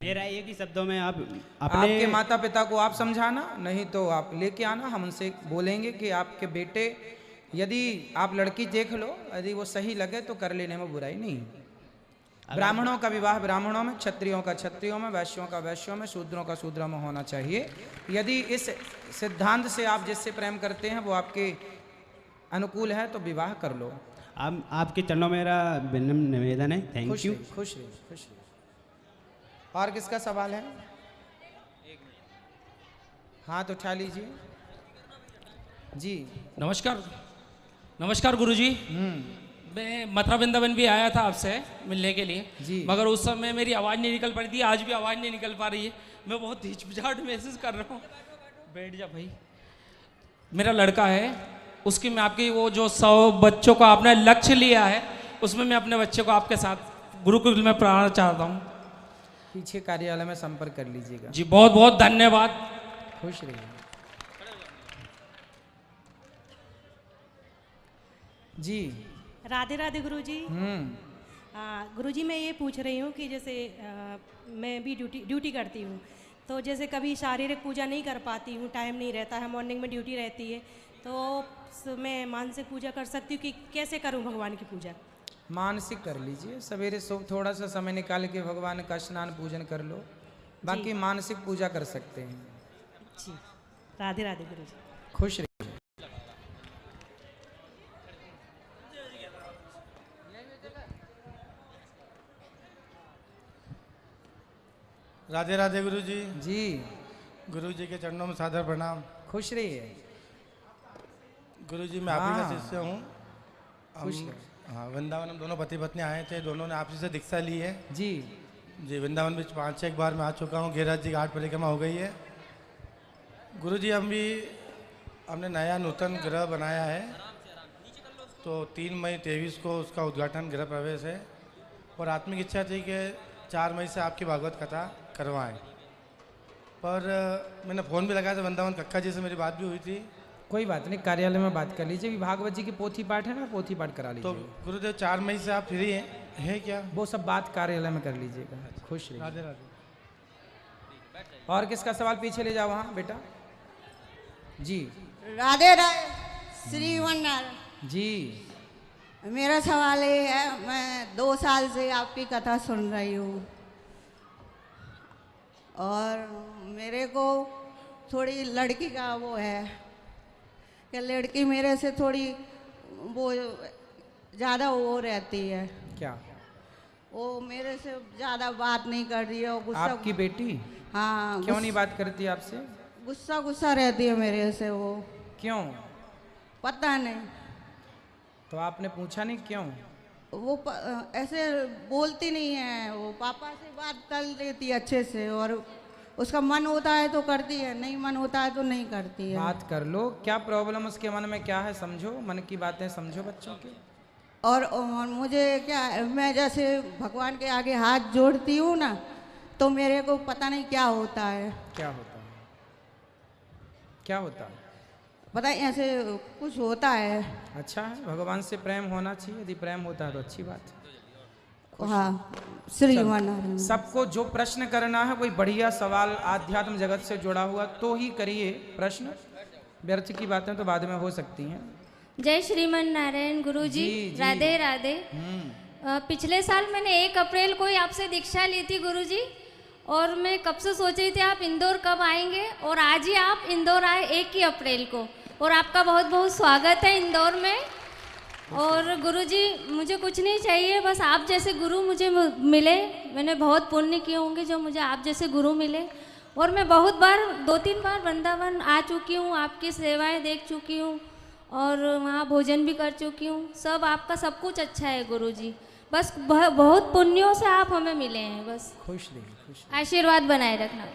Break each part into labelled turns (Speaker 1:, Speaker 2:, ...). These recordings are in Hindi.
Speaker 1: मेरा एक ही शब्दों में आप
Speaker 2: आपके माता पिता को आप समझाना, नहीं तो आप लेके आना, हम उनसे बोलेंगे कि आपके बेटे, यदि आप लड़की देख लो, यदि वो सही लगे तो कर लेने में बुराई नहीं। ब्राह्मणों का विवाह ब्राह्मणों में, क्षत्रियों का क्षत्रियों में, वैश्यों का वैश्यों में, शूद्रों का शूद्रों में होना चाहिए। यदि इस सिद्धांत से आप जिससे प्रेम करते हैं वो आपके अनुकूल है तो विवाह कर लो।
Speaker 1: आपके चरणों में मेरा विनम्र निवेदन है। Thank you.
Speaker 2: खुश रहिए, खुश रहिए। और किसका सवाल है? हाथ उठा लीजिए जी।
Speaker 3: नमस्कार, नमस्कार गुरुजी। मैं मथुरा वृंदावन भी आया था आपसे मिलने के लिए
Speaker 2: जी,
Speaker 3: मगर उस समय मेरी आवाज़ नहीं निकल पा रही थी, आज भी आवाज़ नहीं निकल पा रही है। मैं बहुत हिचकिचाहट महसूस कर रहा हूँ। बैठ जा भाई। मेरा लड़का है, उसकी मैं आपकी वो जो 100 बच्चों को आपने लक्ष्य लिया है, उसमें मैं अपने बच्चे को आपके साथ गुरुकुल में पढ़ाना चाहता हूँ।
Speaker 2: पीछे कार्यालय में संपर्क कर लीजिएगा
Speaker 3: जी। बहुत बहुत धन्यवाद।
Speaker 2: खुश रहिए जी।
Speaker 4: राधे राधे गुरुजी। गुरुजी मैं ये पूछ रही हूँ कि जैसे मैं भी ड्यूटी करती हूँ, तो जैसे कभी शारीरिक पूजा नहीं कर पाती हूँ, टाइम नहीं रहता है, मॉर्निंग में ड्यूटी रहती है, तो मैं मानसिक पूजा कर सकती हूँ कि कैसे करूँ भगवान की पूजा?
Speaker 2: मानसिक कर लीजिए, सवेरे सुबह थोड़ा सा समय निकाल के भगवान का स्नान पूजन कर लो, बाकी मानसिक पूजा कर सकते हैं
Speaker 4: जी। राधे राधे गुरुजी।
Speaker 2: खुश रहिए।
Speaker 5: राधे राधे गुरु जी।
Speaker 2: जी,
Speaker 5: गुरु जी के चरणों में सादर प्रणाम।
Speaker 2: खुश रहिए
Speaker 5: गुरु जी, मैं आप ही का
Speaker 2: हाँ।
Speaker 5: शिष्य हूँ।
Speaker 2: खुश
Speaker 5: हम
Speaker 2: रहिए।
Speaker 5: हाँ, वृंदावन हम दोनों पति पत्नी आए थे, दोनों ने आप ही से दीक्षा ली है
Speaker 2: जी।
Speaker 5: जी। वृंदावन में 5-6 बार मैं आ चुका हूँ। गिरिराज जी की 8 परिक्रमा हो गई है। गुरु जी, हमने नया नूतन ग्रह बनाया है, तो 3 मई 23 को उसका उद्घाटन गृह प्रवेश है, और आत्मिक इच्छा थी कि 4 मई से आपकी भागवत कथा करवाएं। पर मैंने फ़ोन भी लगाया था, वृंदावन कक्का जी से मेरी बात भी हुई थी।
Speaker 2: कोई बात नहीं, कार्यालय में बात कर लीजिए। भागवत जी की पोथी पाठ है ना, पोथी पाठ करा
Speaker 5: तो
Speaker 2: लीजिए।
Speaker 5: गुरुदेव 4 मई से आप फ्री हैं क्या?
Speaker 2: वो सब बात कार्यालय में कर लीजिएगा। खुश रहिए।
Speaker 5: राधे राधे।
Speaker 2: और किसका सवाल? पीछे ले जाओ वहाँ बेटा जी।
Speaker 6: राधे राधे श्रीमन्नारायण
Speaker 2: जी।
Speaker 6: मेरा सवाल ये है, मैं 2 साल से आपकी कथा सुन रही हूँ, और मेरे को थोड़ी लड़की का वो है कि लड़की मेरे से थोड़ी वो ज़्यादा वो रहती है।
Speaker 2: क्या?
Speaker 6: वो मेरे से ज़्यादा बात नहीं कर रही है, और गुस्सा।
Speaker 2: आपकी बेटी?
Speaker 6: हाँ।
Speaker 2: क्यों नहीं बात करती आपसे?
Speaker 6: गुस्सा गुस्सा रहती है मेरे से वो।
Speaker 2: क्यों?
Speaker 6: पता नहीं।
Speaker 2: तो आपने पूछा नहीं क्यों?
Speaker 6: वो ऐसे बोलती नहीं है, वो पापा से बात कर लेती है अच्छे से, और उसका मन होता है तो करती है, नहीं मन होता है तो नहीं करती है।
Speaker 2: बात कर लो, क्या प्रॉब्लम उसके मन में क्या है, समझो, मन की बातें समझो बच्चों की।
Speaker 6: और मुझे क्या, मैं जैसे भगवान के आगे हाथ जोड़ती हूँ ना, तो मेरे को पता नहीं क्या होता है।
Speaker 2: क्या होता है? क्या होता है?
Speaker 6: पता नहीं ऐसे कुछ होता है।
Speaker 2: अच्छा है, भगवान से प्रेम होना चाहिए, यदि प्रेम होता है तो अच्छी बात है।
Speaker 6: हाँ, श्रीमन।
Speaker 2: सबको जो प्रश्न करना है कोई बढ़िया सवाल आध्यात्म जगत से जुड़ा हुआ तो ही करिए प्रश्न, व्यर्थ की बातें तो बाद में हो सकती हैं।
Speaker 7: जय श्रीमन नारायण गुरुजी।
Speaker 2: जी।
Speaker 7: राधे राधे। पिछले साल मैंने 1 अप्रैल को ही आपसे दीक्षा ली थी गुरुजी, और मैं कब से सोच रही थी आप इंदौर कब आएंगे, और आज ही आप इंदौर आए 1 ही अप्रैल को, और आपका बहुत बहुत स्वागत है इंदौर में। और गुरुजी, मुझे कुछ नहीं चाहिए, बस आप जैसे गुरु मुझे मिले। मैंने बहुत पुण्य किए होंगे जो मुझे आप जैसे गुरु मिले, और मैं बहुत बार 2-3 बार वृंदावन आ चुकी हूँ, आपकी सेवाएं देख चुकी हूँ, और वहाँ भोजन भी कर चुकी हूँ। सब आपका सब कुछ अच्छा है गुरुजी, बस बहुत पुण्यों से आप हमें मिले हैं। बस
Speaker 2: खुश रहिए, खुश रहिए।
Speaker 7: आशीर्वाद बनाए रखना।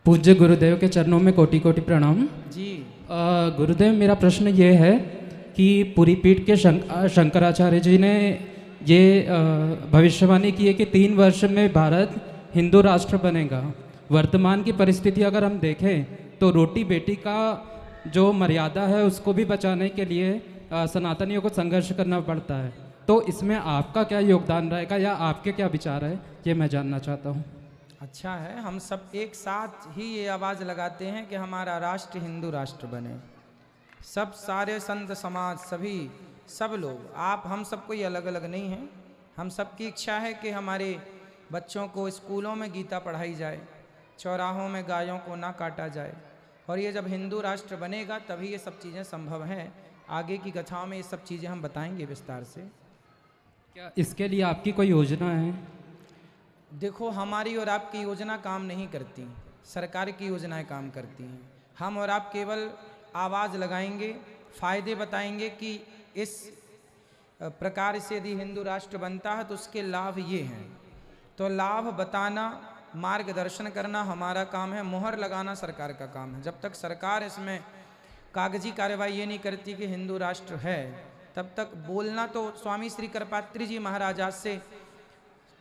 Speaker 8: पूज्य गुरुदेव के चरणों में कोटि कोटि प्रणाम
Speaker 2: जी।
Speaker 8: गुरुदेव, मेरा प्रश्न ये है कि पूरी पीठ के शंकराचार्य जी ने ये भविष्यवाणी की है कि 3 वर्ष में भारत हिंदू राष्ट्र बनेगा। वर्तमान की परिस्थिति अगर हम देखें तो रोटी बेटी का जो मर्यादा है उसको भी बचाने के लिए सनातनियों को संघर्ष करना पड़ता है। तो इसमें आपका क्या योगदान रहेगा या आपके क्या विचार है, ये मैं जानना चाहता हूँ।
Speaker 2: अच्छा है, हम सब एक साथ ही ये आवाज़ लगाते हैं कि हमारा राष्ट्र हिंदू राष्ट्र बने। सब सारे संत समाज सभी सब लोग, आप हम सब कोई अलग अलग नहीं हैं। हम सब की इच्छा है कि हमारे बच्चों को स्कूलों में गीता पढ़ाई जाए, चौराहों में गायों को ना काटा जाए, और ये जब हिंदू राष्ट्र बनेगा तभी ये सब चीज़ें संभव हैं। आगे की कथाओं में ये सब चीज़ें हम बताएंगे विस्तार से।
Speaker 8: क्या इसके लिए आपकी कोई योजना है?
Speaker 2: देखो, हमारी और आपकी योजना काम नहीं करती, सरकार की योजनाएं काम करती हैं। हम और आप केवल आवाज़ लगाएंगे, फ़ायदे बताएंगे कि इस प्रकार से यदि हिंदू राष्ट्र बनता है तो उसके लाभ ये हैं। तो लाभ बताना, मार्गदर्शन करना हमारा काम है, मोहर लगाना सरकार का काम है। जब तक सरकार इसमें कागजी कार्रवाई ये नहीं करती कि हिंदू राष्ट्र है, तब तक बोलना तो स्वामी श्री करपात्री जी महाराज आज से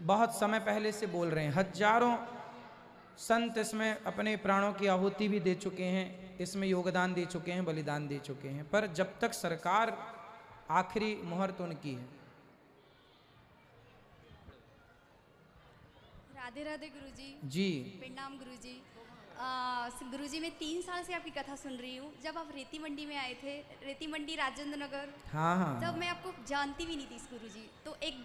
Speaker 2: बहुत समय पहले से बोल रहे हैं। हजारों संत इसमें अपने प्राणों की आहुति भी दे चुके हैं, इसमें योगदान दे चुके हैं, बलिदान दे चुके हैं, पर जब तक सरकार, आखिरी मोहर तो उनकी है।
Speaker 9: राधे राधे गुरुजी।
Speaker 2: जी
Speaker 9: प्रणाम गुरुजी। गुरुजी मैं 3 साल से आपकी कथा सुन रही हूँ। जब आप रेती मंडी में आए थे, रेती मंडी राजेंद्र नगर,
Speaker 2: हाँ हाँ,
Speaker 9: तब मैं आपको जानती भी नहीं थी गुरुजी। तो एक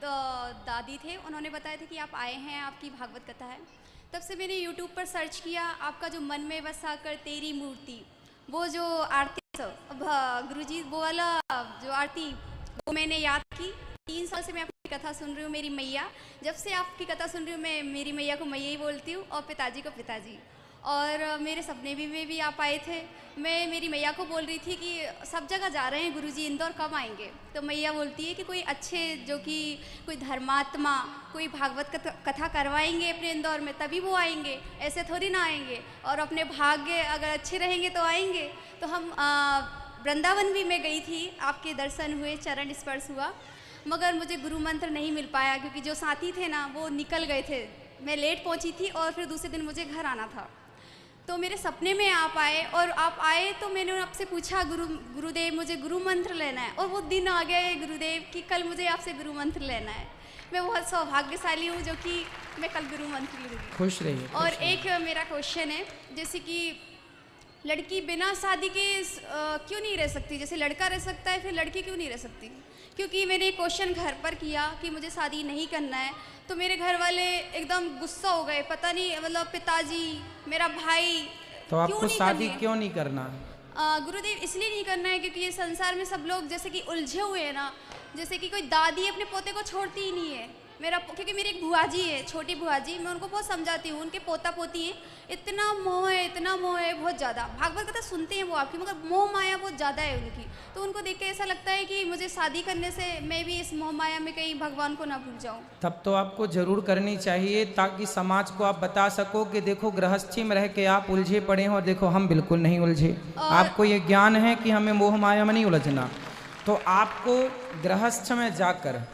Speaker 9: दादी थे, उन्होंने बताया था कि आप आए हैं, आपकी भागवत कथा है। तब से मैंने यूट्यूब पर सर्च किया, आपका जो मन में बसा कर तेरी मूर्ति, वो जो आरती गुरुजी, वो वाला जो आरती, वो मैंने याद की। 3 साल से मैं आपकी कथा सुन रही हूँ। मेरी मैया, जब से आपकी कथा सुन रही हूँ, मैं मेरी मैया को मैया ही बोलती हूँ और पिताजी को पिताजी। और मेरे सपने में भी आप आए थे। मैं मेरी मैया को बोल रही थी कि सब जगह जा रहे हैं गुरुजी, इंदौर कब आएंगे? तो मैया बोलती है कि कोई अच्छे, जो कि कोई धर्मात्मा, कोई भागवत कथा करवाएंगे अपने इंदौर में, तभी वो आएंगे, ऐसे थोड़ी ना आएंगे। और अपने भाग्य अगर अच्छे रहेंगे तो आएंगे। तो हम वृंदावन भी मैं गई थी, आपके दर्शन हुए, चरण स्पर्श हुआ, मगर मुझे गुरु मंत्र नहीं मिल पाया, क्योंकि जो साथी थे ना वो निकल गए थे। मैं लेट पहुंची थी और फिर दूसरे दिन मुझे घर आना था। तो मेरे सपने में आप आए, और आप आए तो मैंने आपसे पूछा, गुरुदेव मुझे गुरु मंत्र लेना है। और वो दिन आ गया है गुरुदेव कि कल मुझे आपसे गुरु मंत्र लेना है। मैं बहुत सौभाग्यशाली हूँ जो कि मैं कल गुरु मंत्र लूँगी।
Speaker 2: खुश रहिए।
Speaker 9: और एक मेरा क्वेश्चन है, जैसे कि लड़की बिना शादी के क्यों नहीं रह सकती? जैसे लड़का रह सकता है, फिर लड़की क्यों नहीं रह सकती? क्योंकि मैंने क्वेश्चन घर पर किया कि मुझे शादी नहीं करना है, तो मेरे घर वाले एकदम गुस्सा हो गए। पता नहीं, मतलब पिताजी, मेरा भाई।
Speaker 2: तो आपको शादी क्यों नहीं करना?
Speaker 9: गुरुदेव इसलिए नहीं करना है क्योंकि ये संसार में सब लोग जैसे कि उलझे हुए हैं ना। जैसे कि कोई दादी अपने पोते को छोड़ती ही नहीं है। क्योंकि मेरी एक बुआ जी है, छोटी बुआ जी, मैं उनको बहुत समझाती हूँ। उनके पोता पोती हैं, इतना मोह है, इतना मोह है, बहुत ज़्यादा। भागवत कथा सुनते हैं वो आपकी, मगर मोह माया बहुत ज़्यादा है उनकी। तो उनको देख के ऐसा लगता है कि मुझे शादी करने से मैं भी इस मोह माया में कहीं भगवान को ना भूल जाऊँ।
Speaker 2: तब तो आपको जरूर करनी चाहिए, ताकि समाज को आप बता सको कि देखो गृहस्थी में रह के आप उलझे पड़े हैं, और देखो हम बिल्कुल नहीं उलझे। आपको ये ज्ञान है कि हमें मोह माया में नहीं उलझना। तो आपको गृहस्थ में जाकर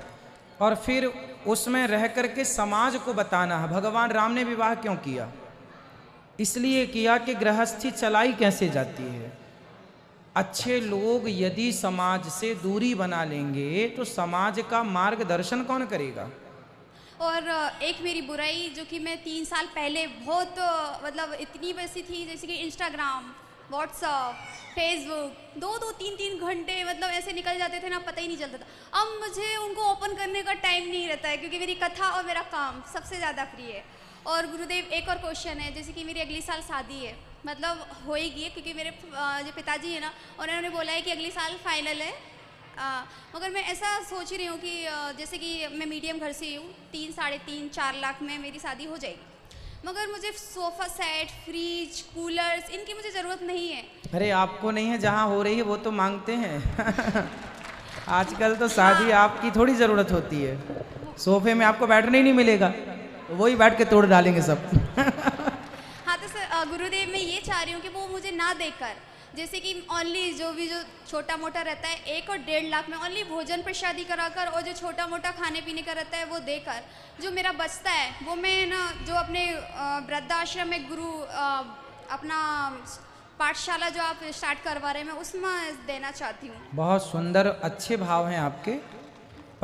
Speaker 2: और फिर उसमें रह कर के समाज को बताना है। भगवान राम ने विवाह क्यों किया? इसलिए किया कि गृहस्थी चलाई कैसे जाती है। अच्छे लोग यदि समाज से दूरी बना लेंगे तो समाज का मार्गदर्शन कौन करेगा?
Speaker 9: और एक मेरी बुराई, जो कि मैं 3 साल पहले बहुत मतलब इतनी वैसी थी, जैसे कि इंस्टाग्राम, व्हाट्सअप, फेसबुक, 2-2, 3-3 घंटे मतलब ऐसे निकल जाते थे ना, पता ही नहीं चलता था। अब मुझे उनको ओपन करने का टाइम नहीं रहता है, क्योंकि मेरी कथा और मेरा काम सबसे ज़्यादा फ्री है। और गुरुदेव एक और क्वेश्चन है, जैसे कि मेरी अगली साल शादी है, मतलब होएगी है, क्योंकि मेरे जो पिताजी है ना, उन्होंने बोला है कि अगली साल फाइनल है। मगर मैं ऐसा सोच रही हूँ कि जैसे कि मैं मीडियम घर से हूँ, 3-3.5-4 लाख में मेरी शादी हो जाएगी। मगर मुझे सोफ़ा सेट, फ्रिज, कूलर्स, इनकी मुझे ज़रूरत नहीं है।
Speaker 2: अरे आपको नहीं है, जहाँ हो रही है वो तो मांगते हैं। आजकल तो शादी आपकी थोड़ी ज़रूरत होती है। सोफे में आपको बैठने ही नहीं मिलेगा, वही बैठ के तोड़ डालेंगे सब।
Speaker 9: हाँ तो सर गुरुदेव मैं ये चाह रही हूँ कि वो मुझे ना देकर, जैसे कि ओनली जो छोटा मोटा रहता है 1 और 1.5 लाख में ओनली भोजन प्रसादी कराकर, और जो छोटा मोटा खाने पीने का रहता है वो देकर, जो मेरा बचता है वो मैं ना जो अपने वृद्धाश्रम में गुरु अपना पाठशाला जो आप स्टार्ट करवा रहे हैं, मैं उसमें देना चाहती हूँ।
Speaker 2: बहुत सुंदर, अच्छे भाव हैं आपके,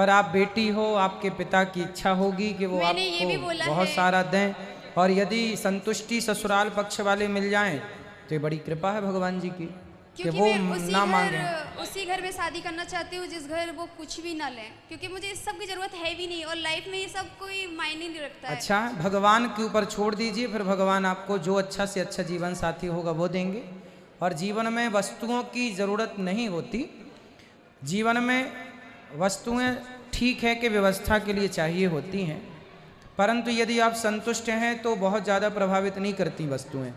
Speaker 2: पर आप बेटी हो, आपके पिता की इच्छा होगी कि वो
Speaker 9: मैंने ये भी
Speaker 2: आपको
Speaker 9: बोला
Speaker 2: बहुत
Speaker 9: है।
Speaker 2: सारा दें, और यदि संतुष्टि ससुराल पक्ष वाले मिल जाएं तो ये बड़ी कृपा है भगवान जी की कि
Speaker 9: क्योंकि
Speaker 2: वो
Speaker 9: मैं
Speaker 2: ना मांगे।
Speaker 9: उसी घर में शादी करना चाहती हूँ जिस घर वो कुछ भी ना लें, क्योंकि मुझे इस सब की जरूरत है भी नहीं और लाइफ में ये सब कोई मायने नहीं रखता है।
Speaker 2: अच्छा, भगवान के ऊपर छोड़ दीजिए, फिर भगवान आपको जो अच्छा से अच्छा जीवन साथी होगा वो देंगे। और जीवन में वस्तुओं की ज़रूरत नहीं होती, जीवन में वस्तुएं ठीक है कि व्यवस्था के लिए चाहिए होती हैं, परंतु यदि आप संतुष्ट हैं तो बहुत ज़्यादा प्रभावित नहीं करती वस्तुएं।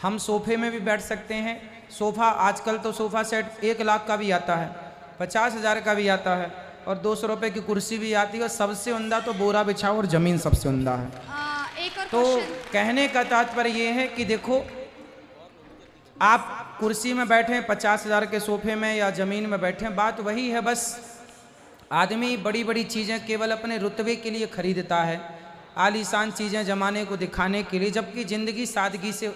Speaker 2: हम सोफे में भी बैठ सकते हैं, सोफ़ा आजकल तो सोफ़ा सेट 1 लाख का भी आता है, 50,000 का भी आता है, और 200 रुपये की कुर्सी भी आती है, और सबसे उम्दा तो बोरा बिछाओ और ज़मीन सबसे उम्दा है।
Speaker 9: एक और
Speaker 2: तो
Speaker 9: क्वेश्चन,
Speaker 2: कहने का तात्पर्य ये है कि देखो, आप कुर्सी में बैठे 50,000 के सोफे में या ज़मीन में बैठे, बात वही है। बस आदमी बड़ी बड़ी चीज़ें केवल अपने रुतबे के लिए खरीदता है, आलीशान चीज़ें जमाने को दिखाने के लिए, जबकि ज़िंदगी सादगी से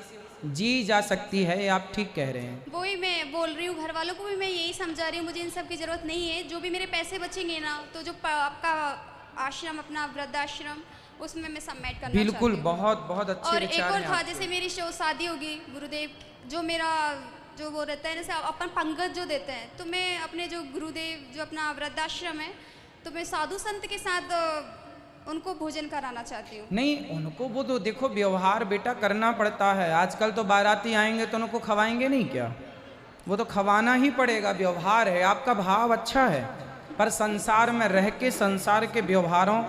Speaker 2: जी जा सकती है। ये आप ठीक कह रहे हैं।
Speaker 9: वही मैं बोल रही हूँ, घर वालों को भी मैं यही समझा रही हूँ, मुझे इन सब की ज़रूरत नहीं है। जो भी मेरे पैसे बचेंगे ना, तो जो आपका आश्रम, अपना वृद्धाश्रम, उसमें मैं सबमिट करना
Speaker 2: बिल्कुल,
Speaker 9: चाहती हूँ।
Speaker 2: बहुत बहुत अच्छे
Speaker 9: और एक
Speaker 2: विचार
Speaker 9: और
Speaker 2: हैं
Speaker 9: था,
Speaker 2: आपके।
Speaker 9: जैसे मेरी शादी होगी गुरुदेव, जो मेरा जो वो रहता है, जैसे अपन पंगत जो देते हैं, तो मैं अपने जो गुरुदेव जो अपना वृद्धाश्रम है, तो मैं साधु संत के साथ उनको भोजन कराना चाहती हूँ।
Speaker 2: नहीं, उनको वो तो देखो व्यवहार बेटा करना पड़ता है। आजकल तो बाराती आएंगे तो उनको खवाएंगे नहीं क्या? वो तो खवाना ही पड़ेगा, व्यवहार है। आपका भाव अच्छा है, पर संसार में रह के संसार के व्यवहारों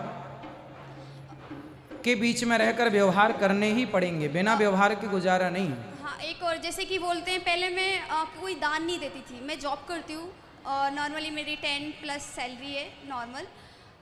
Speaker 2: के बीच में रहकर व्यवहार करने ही पड़ेंगे, बिना व्यवहार के गुजारा नहीं है।
Speaker 9: हाँ, एक और जैसे कि बोलते हैं, पहले मैं कोई दान नहीं देती थी। मैं जॉब करती हूँ और नॉर्मली मेरी 10+ सैलरी है नॉर्मल।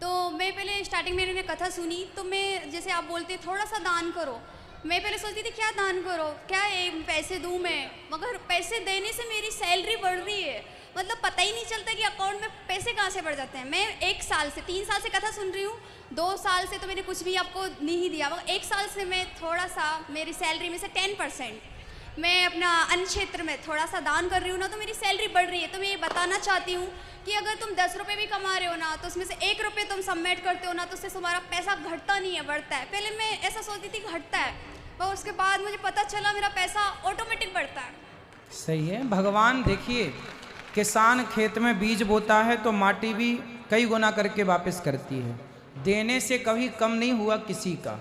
Speaker 9: तो मैं पहले स्टार्टिंग में मैंने कथा सुनी, तो मैं जैसे आप बोलते हैं थोड़ा सा दान करो, मैं पहले सोचती थी क्या दान करो, क्या पैसे दूँ मैं, मगर पैसे देने से मेरी सैलरी बढ़ रही है। मतलब पता ही नहीं चलता कि अकाउंट में पैसे कहाँ से बढ़ जाते हैं। मैं 1 साल से 3 साल से कथा सुन रही हूँ, 2 साल से तो मैंने कुछ भी आपको नहीं दिया, मगर 1 साल से मैं थोड़ा सा मेरी सैलरी में से 10% मैं अपना अन्य क्षेत्र में थोड़ा सा दान कर रही हूँ ना, तो मेरी सैलरी बढ़ रही है। तो मैं ये बताना चाहती हूँ कि अगर तुम 10 रुपये भी कमा रहे हो ना, तो उसमें से 1 रुपये तुम सबमिट करते हो ना, तो उससे तुम्हारा पैसा घटता नहीं है, बढ़ता है। पहले मैं ऐसा सोचती थी घटता है, पर उसके बाद मुझे पता चला मेरा पैसा ऑटोमेटिक बढ़ता है।
Speaker 2: सही है। भगवान देखिए, किसान खेत में बीज बोता है तो माटी भी कई गुना करके वापस करती है। देने से कभी कम नहीं हुआ किसी का।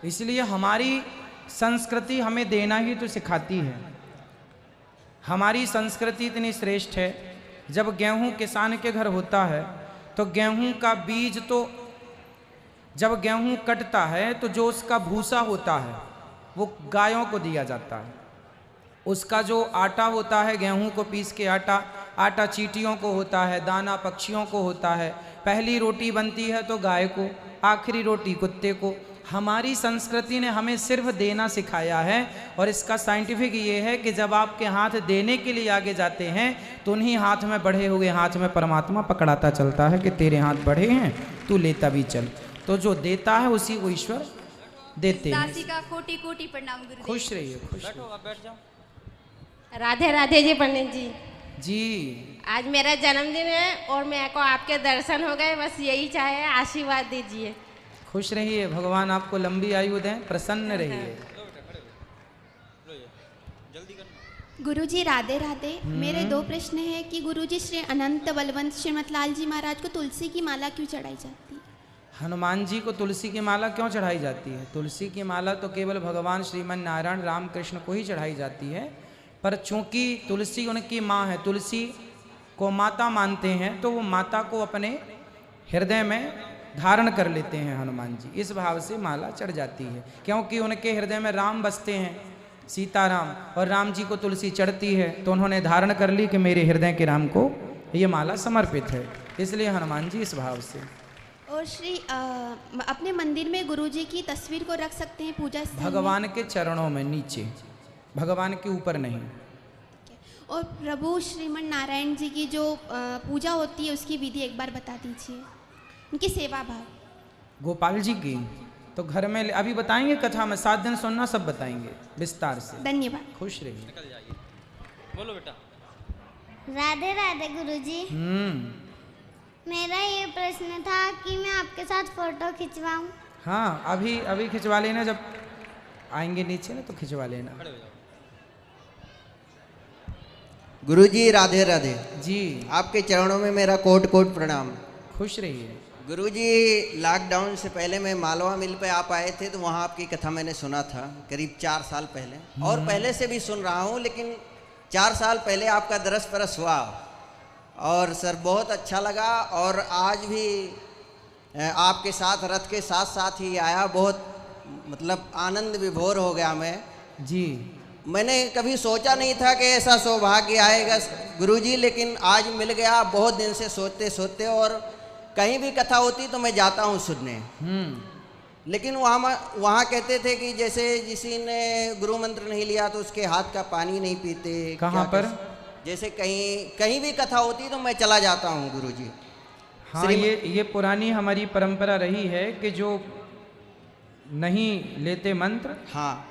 Speaker 2: इसलिए हमारी संस्कृति हमें देना ही तो सिखाती है। हमारी संस्कृति इतनी श्रेष्ठ है, जब गेहूं किसान के घर होता है तो गेहूं का बीज, तो जब गेहूं कटता है तो जो उसका भूसा होता है वो गायों को दिया जाता है। उसका जो आटा होता है, गेहूं को पीस के आटा चींटियों को होता है, दाना पक्षियों को होता है। पहली रोटी बनती है तो गाय को, आखिरी रोटी कुत्ते को। हमारी संस्कृति ने हमें सिर्फ देना सिखाया है, और इसका साइंटिफिक ये है कि जब आपके हाथ देने के लिए आगे जाते हैं तो उन्हीं हाथ में बढ़े हुए हाथ में परमात्मा पकड़ाता चलता है कि तेरे हाथ बढ़े हैं, तू लेता भी चल। तो जो देता है उसी को ईश्वर देते हैं।
Speaker 9: दासी का कोटि कोटि प्रणाम गुरुदेव।
Speaker 2: खुश रहिए, खुश रहिए।
Speaker 3: बैठ जाओ।
Speaker 10: राधे राधे जी पंडित जी।
Speaker 2: जी,
Speaker 10: आज मेरा जन्मदिन है और मेरे को आपके दर्शन हो गए, बस यही चाहे, आशीर्वाद दीजिए।
Speaker 2: खुश रहिए, भगवान आपको लंबी आयु दें, प्रसन्न रहिए।
Speaker 11: गुरुजी राधे राधे। मेरे 2 प्रश्न हैं कि गुरुजी श्री अनंत बलवंत श्रीमत लाल जी महाराज को तुलसी की माला क्यों चढ़ाई जाती है?
Speaker 2: हनुमान जी को तुलसी की माला क्यों चढ़ाई जाती है? तुलसी की माला तो केवल भगवान श्रीमन नारायण रामकृष्ण को ही चढ़ाई जाती है, पर चूंकि तुलसी उनकी माँ है, तुलसी को माता मानते हैं, तो वो माता को अपने हृदय में धारण कर लेते हैं हनुमान जी। इस भाव से माला चढ़ जाती है, क्योंकि उनके हृदय में राम बसते हैं, सीताराम, और राम जी को तुलसी चढ़ती है, तो उन्होंने धारण कर ली कि मेरे हृदय के राम को ये माला समर्पित है, इसलिए हनुमान जी इस भाव से।
Speaker 11: और श्री अपने मंदिर में गुरुजी की तस्वीर को रख सकते हैं पूजा स्थल में?
Speaker 2: भगवान के चरणों में, नीचे, भगवान के ऊपर नहीं।
Speaker 11: और प्रभु श्रीमन नारायण जी की जो पूजा होती है उसकी विधि एक बार बता दीजिए, उनकी सेवा भाव।
Speaker 2: गोपाल जी की तो घर में अभी बताएंगे, कथा में 7 दिन सुनना, सब बताएंगे विस्तार से।
Speaker 11: धन्यवाद।
Speaker 2: खुश रहिए।
Speaker 3: बोलो बेटा।
Speaker 12: राधे राधे गुरुजी। मेरा ये प्रश्न था कि मैं आपके साथ फोटो खिंचवाऊं।
Speaker 2: हाँ, अभी अभी खिंचवा लेना, जब आएंगे नीचे ना तो खिंचवा लेना।
Speaker 13: गुरुजी राधे राधे
Speaker 2: जी।
Speaker 13: आपके चरणों में मेरा कोट कोट प्रणाम।
Speaker 2: खुश रहिए।
Speaker 13: गुरुजी, लॉकडाउन से पहले मैं मालवा मिल पे आप आए थे तो वहाँ आपकी कथा मैंने सुना था करीब 4 साल पहले, और पहले से भी सुन रहा हूँ, लेकिन 4 साल पहले आपका दरस परस हुआ और सर बहुत अच्छा लगा। और आज भी आपके साथ रथ के साथ साथ ही आया, बहुत मतलब आनंद विभोर हो गया मैं
Speaker 2: जी।
Speaker 13: मैंने कभी सोचा नहीं था कि ऐसा सौभाग्य आएगा गुरुजी, लेकिन आज मिल गया। बहुत दिन से सोचते सोचते, और कहीं भी कथा होती तो मैं जाता हूँ सुनने, लेकिन वहाँ कहते थे कि जैसे किसी ने गुरु मंत्र नहीं लिया तो उसके हाथ का पानी नहीं पीते।
Speaker 2: कहाँ पर?
Speaker 13: जैसे कहीं भी कथा होती तो मैं चला जाता हूँ गुरुजी।
Speaker 2: हाँ, ये पुरानी हमारी परंपरा रही है कि जो नहीं लेते मंत्र,
Speaker 13: हाँ,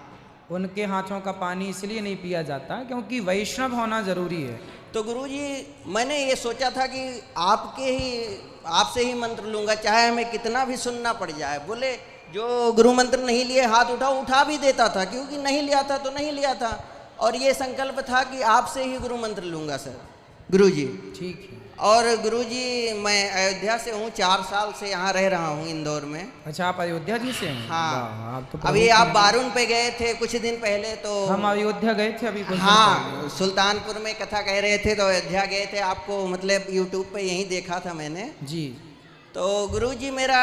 Speaker 2: उनके हाथों का पानी इसलिए नहीं पिया जाता क्योंकि वैष्णव होना जरूरी है।
Speaker 13: तो गुरुजी, मैंने ये सोचा था कि आपसे ही मंत्र लूंगा, चाहे हमें कितना भी सुनना पड़ जाए। बोले जो गुरु मंत्र नहीं लिए हाथ उठा भी देता था, क्योंकि नहीं लिया था तो नहीं लिया था, और ये संकल्प था कि आपसे ही गुरु मंत्र लूंगा सर गुरुजी।
Speaker 2: ठीक है।
Speaker 13: और गुरुजी, मैं अयोध्या से हूँ, 4 साल से यहाँ रह रहा हूँ इंदौर में।
Speaker 2: अच्छा, आप अयोध्या जी से हैं?
Speaker 13: हाँ।
Speaker 2: आप तो
Speaker 13: अभी आप बारून पे गए थे कुछ दिन पहले, तो
Speaker 2: हम अयोध्या गए थे अभी कुछ दिन
Speaker 13: हाँ, सुल्तानपुर में कथा कह रहे थे तो अयोध्या गए थे। आपको मतलब यूट्यूब पे यहीं देखा था मैंने
Speaker 2: जी।
Speaker 13: तो गुरुजी, मेरा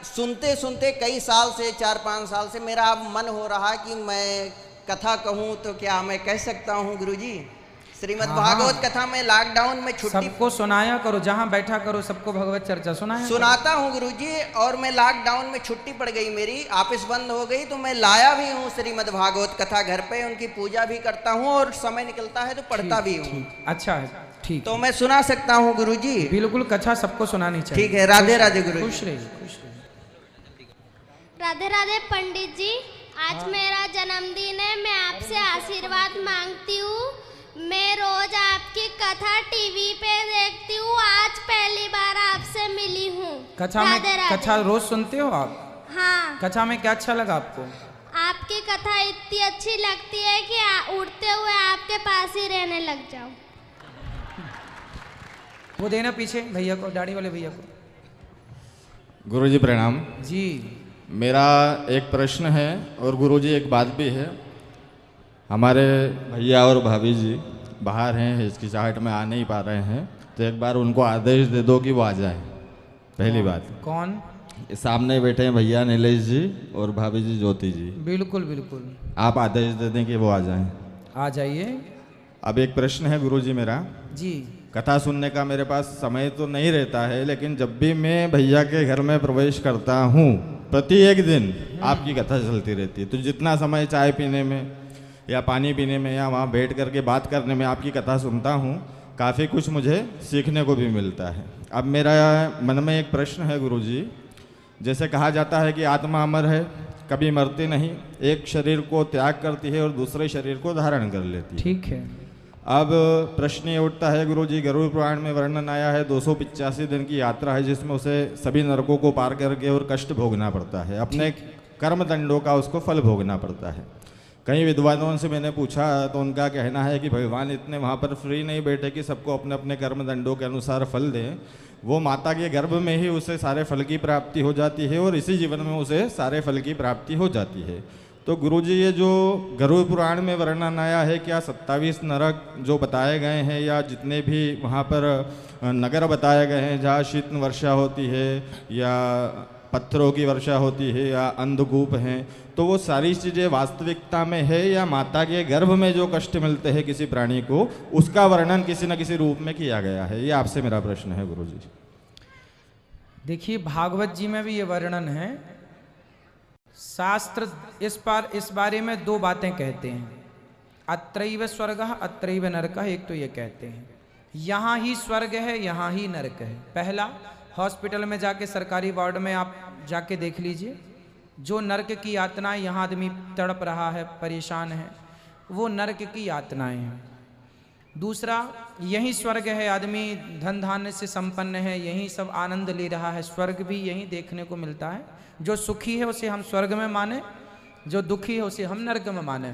Speaker 13: सुनते सुनते कई साल से 4-5 साल से मेरा अब मन हो रहा कि मैं कथा कहूँ, तो क्या मैं कह सकता हूँ गुरुजी? श्रीमद् भागवत कथा में लॉकडाउन में छुट्टी
Speaker 2: सबको सुनाया करो, जहाँ बैठा करो सबको भगवत चर्चा
Speaker 13: सुनाता हूँ गुरुजी। और मैं लॉकडाउन में छुट्टी पड़ गई, मेरी ऑफिस बंद हो गई, तो मैं लाया भी हूँ श्रीमद् भागवत कथा घर पे, उनकी पूजा भी करता हूँ और समय निकलता है तो पढ़ता भी हूँ।
Speaker 2: अच्छा है, ठीक।
Speaker 13: तो मैं सुना सकता हूँ गुरुजी?
Speaker 2: बिल्कुल, कथा सबको सुनानी चाहिए।
Speaker 13: ठीक है, राधे राधे गुरुजी।
Speaker 2: खुश रहिए, खुश रहिए।
Speaker 12: राधे राधे पंडित जी, आज मेरा जन्मदिन है, मैं आपसे आशीर्वाद मांगती हूँ। मैं रोज आपकी कथा टीवी पे देखती हूँ, आज पहली बार आपसे मिली हूँ।
Speaker 2: कथा रोज सुनते हो आप?
Speaker 12: हाँ।
Speaker 2: कथा में क्या अच्छा लगा आपको?
Speaker 12: आपकी कथा इतनी अच्छी लगती है कि उड़ते हुए आपके पास ही रहने लग जाऊं।
Speaker 2: वो देना पीछे भैया को, दाढ़ी वाले भैया को।
Speaker 14: गुरुजी प्रणाम
Speaker 2: जी।
Speaker 14: मेरा एक प्रश्न है और गुरुजी एक बात भी है। हमारे भैया और भाभी जी बाहर हैं, हिचकिचाहट में आ नहीं पा रहे हैं, तो एक बार उनको आदेश दे दो कि वो आ जाए। पहली बात।
Speaker 2: कौन?
Speaker 14: सामने बैठे हैं भैया नीलेश जी और भाभी जी ज्योति जी।
Speaker 2: बिल्कुल बिल्कुल,
Speaker 14: आप आदेश दे दें कि वो आ जाएं।
Speaker 2: आ जाइए।
Speaker 14: अब एक प्रश्न है गुरुजी मेरा
Speaker 2: जी।
Speaker 14: कथा सुनने का मेरे पास समय तो नहीं रहता है, लेकिन जब भी मैं भैया के घर में प्रवेश करता हूँ, प्रति एक दिन आपकी कथा चलती रहती है। तो जितना समय चाय पीने में या पानी पीने में या वहाँ बैठ करके बात करने में आपकी कथा सुनता हूँ, काफ़ी कुछ मुझे सीखने को भी मिलता है। अब मेरा मन में एक प्रश्न है गुरुजी, जैसे कहा जाता है कि आत्मा अमर है, कभी मरती नहीं, एक शरीर को त्याग करती है और दूसरे शरीर को धारण कर लेती है।
Speaker 2: ठीक है।
Speaker 14: अब प्रश्न ये उठता है गुरुजी, गरुड़ पुराण में वर्णन आया है 285 दिन की यात्रा है जिसमें उसे सभी नरकों को पार करके और कष्ट भोगना पड़ता है, अपने कर्म दंडों का उसको फल भोगना पड़ता है। कई विद्वानों से मैंने पूछा तो उनका कहना है कि भगवान इतने वहाँ पर फ्री नहीं बैठे कि सबको अपने अपने कर्म दंडों के अनुसार फल दें, वो माता के गर्भ में ही उसे सारे फल की प्राप्ति हो जाती है और इसी जीवन में उसे सारे फल की प्राप्ति हो जाती है। तो गुरुजी, ये जो गरुड़ पुराण में वर्णन आया है, क्या 27 नरक जो बताए गए हैं या जितने भी वहाँ पर नगर बताए गए हैं जहाँ शीत वर्षा होती है या पत्थरों की वर्षा होती है या अंधकूप हैं, तो वो सारी चीज़ें वास्तविकता में है या माता के गर्भ में जो कष्ट मिलते हैं किसी प्राणी को, उसका वर्णन किसी न किसी रूप में किया गया है? ये आपसे मेरा प्रश्न है गुरुजी।
Speaker 2: देखिए, भागवत जी में भी ये वर्णन है। शास्त्र इस बारे में 2 बातें कहते हैं, अत्रैव स्वर्गः अत्रैव नरकः। एक तो ये कहते हैं यहाँ ही स्वर्ग है, यहाँ ही नरक है। पहला, हॉस्पिटल में जाके सरकारी वार्ड में आप जाके देख लीजिए, जो नरक की यातनाएं यहाँ आदमी तड़प रहा है, परेशान है, वो नरक की यातनाएं हैं। दूसरा यही स्वर्ग है, आदमी धन धान्य से संपन्न है, यही सब आनंद ले रहा है, स्वर्ग भी यही देखने को मिलता है। जो सुखी है उसे हम स्वर्ग में माने, जो दुखी है उसे हम नरक में माने।